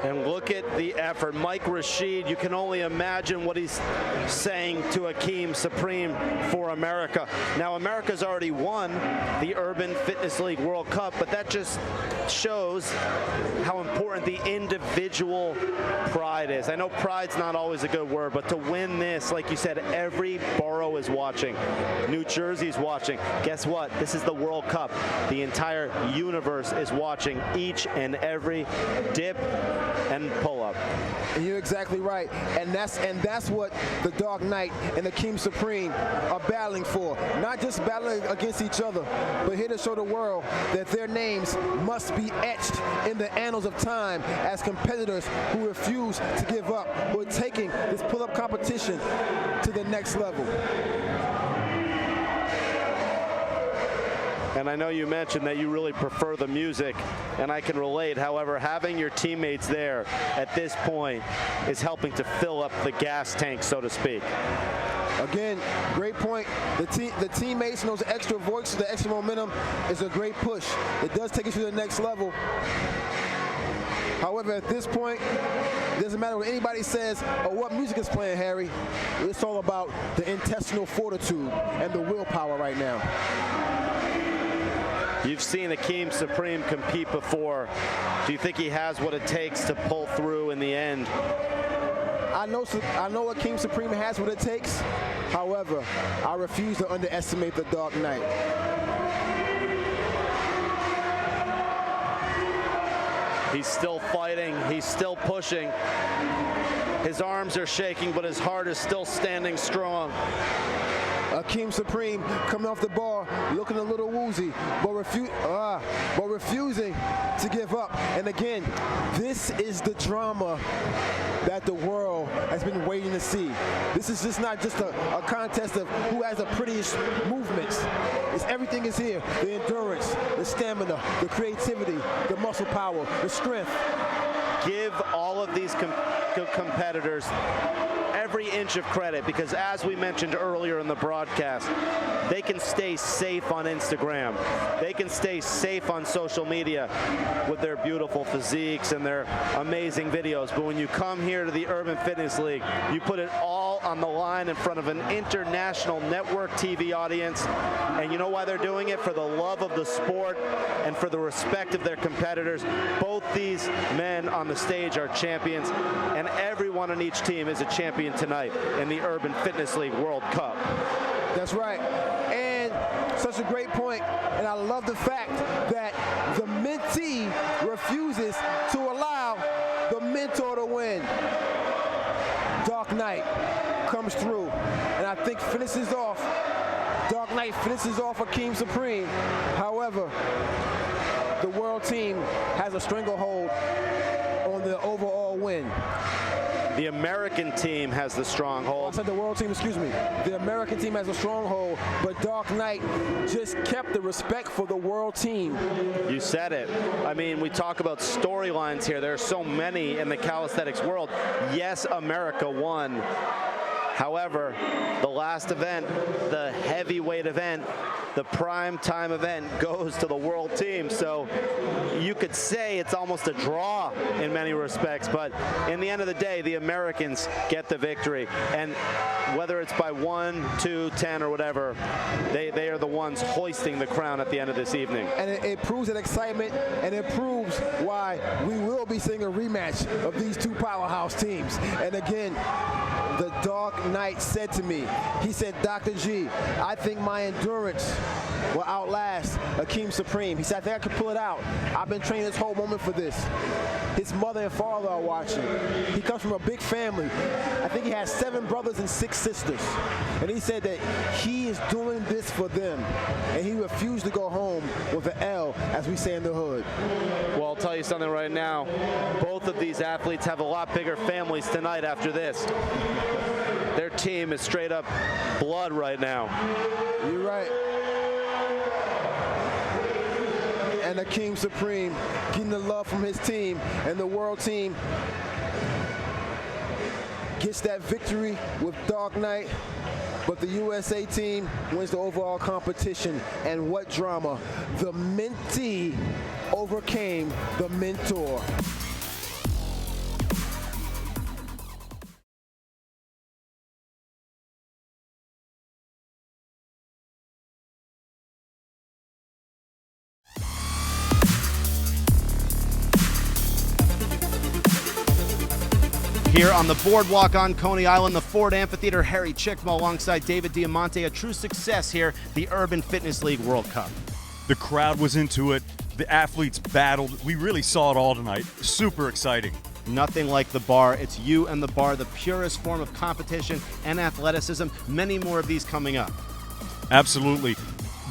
And look at the effort. Mike Rashid, you can only imagine what he's saying to Hakeem Supreme for America. Now, America's already won the Urban Fitness League World Cup, but that just shows how important the individual pride is. I know pride's not always a good word, but to win this, like you said, every borough is watching. New Jersey's watching. Guess what? This is the World Cup. The entire universe is watching each and every dip, and pull-up. And you're exactly right. And that's what the Dark Knight and the King Supreme are battling for. Not just battling against each other, but here to show the world that their names must be etched in the annals of time as competitors who refuse to give up, who are taking this pull-up competition to the next level. And I know you mentioned that you really prefer the music, and I can relate. However, having your teammates there at this point is helping to fill up the gas tank, so to speak. Again, great point. The teammates and those extra voices, the extra momentum is a great push. It does take you to the next level. However, at this point, it doesn't matter what anybody says or what music is playing, Harry. It's all about the intestinal fortitude and the willpower right now. You've seen Akeem Supreme compete before. Do you think he has what it takes to pull through in the end? I know Akeem Supreme has what it takes. However, I refuse to underestimate the Dark Knight. He's still fighting. He's still pushing. His arms are shaking, but his heart is still standing strong. Akeem Supreme coming off the bar, looking a little woozy, but refusing to give up. And again, this is the drama that the world has been waiting to see. This is just not just a contest of who has the prettiest movements. Everything is here. The endurance, the stamina, the creativity, the muscle power, the strength. Give all of these competitors every inch of credit, because as we mentioned earlier in the broadcast, they can stay safe on Instagram. They can stay safe on social media with their beautiful physiques and their amazing videos. But when you come here to the Urban Fitness League, you put it all on the line in front of an international network TV audience. And you know why they're doing it? For the love of the sport and for the respect of their competitors. Both these men on the stage are champions, and everyone on each team is a champion tonight in the Urban Fitness League World Cup. That's right. And such a great point. And I love the fact that the mentee refuses to allow the mentor to win. Dark Knight comes through, and I think finishes off. Dark Knight finishes off Akeem Supreme. However, the world team has a stranglehold on the overall win. The American team has the stronghold. I said the world team, excuse me. The American team has a stronghold, but Dark Knight just kept the respect for the world team. You said it. I mean, we talk about storylines here. There are so many in the calisthenics world. Yes, America won. However, the last event, the heavyweight event, the prime time event goes to the world team. So you could say it's almost a draw in many respects, but in the end of the day, the Americans get the victory. And whether it's by 1, 2, 10, or whatever, they are the ones hoisting the crown at the end of this evening. And it proves that excitement, and it proves why we will be seeing a rematch of these two powerhouse teams. And again, the Dark Knight said to me, he said, Dr. G, I think my endurance will outlast Akeem Supreme. He said, I think I can pull it out. I've been training this whole moment for this. His mother and father are watching. He comes from a big family. I think he has 7 brothers and 6 sisters. And he said that he is doing this for them. And he refused to go home with an L, as we say in the hood. Well, I'll tell you something right now. Both of these athletes have a lot bigger families tonight after this. Their team is straight up blood right now. You're right. And Akeem Supreme getting the love from his team, and the world team gets that victory with Dark Knight. But the USA team wins the overall competition. And what drama. The mentee overcame the mentor. Here on the boardwalk on Coney Island, the Ford Amphitheater, Harry Chickmo alongside David Diamante, a true success here, the Urban Fitness League World Cup. The crowd was into it. The athletes battled. We really saw it all tonight. Super exciting. Nothing like the bar. It's you and the bar, the purest form of competition and athleticism. Many more of these coming up. Absolutely.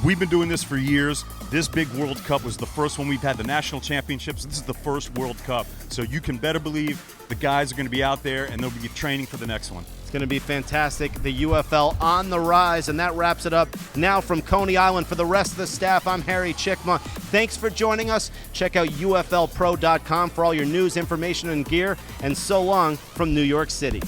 We've been doing this for years. This big World Cup was the first one. We've had the national championships. This is the first World Cup. So you can better believe the guys are going to be out there and they'll be training for the next one. It's going to be fantastic. The UFL on the rise, and that wraps it up now from Coney Island. For the rest of the staff, I'm Harry Chickma. Thanks for joining us. Check out UFLpro.com for all your news, information, and gear. And so long from New York City.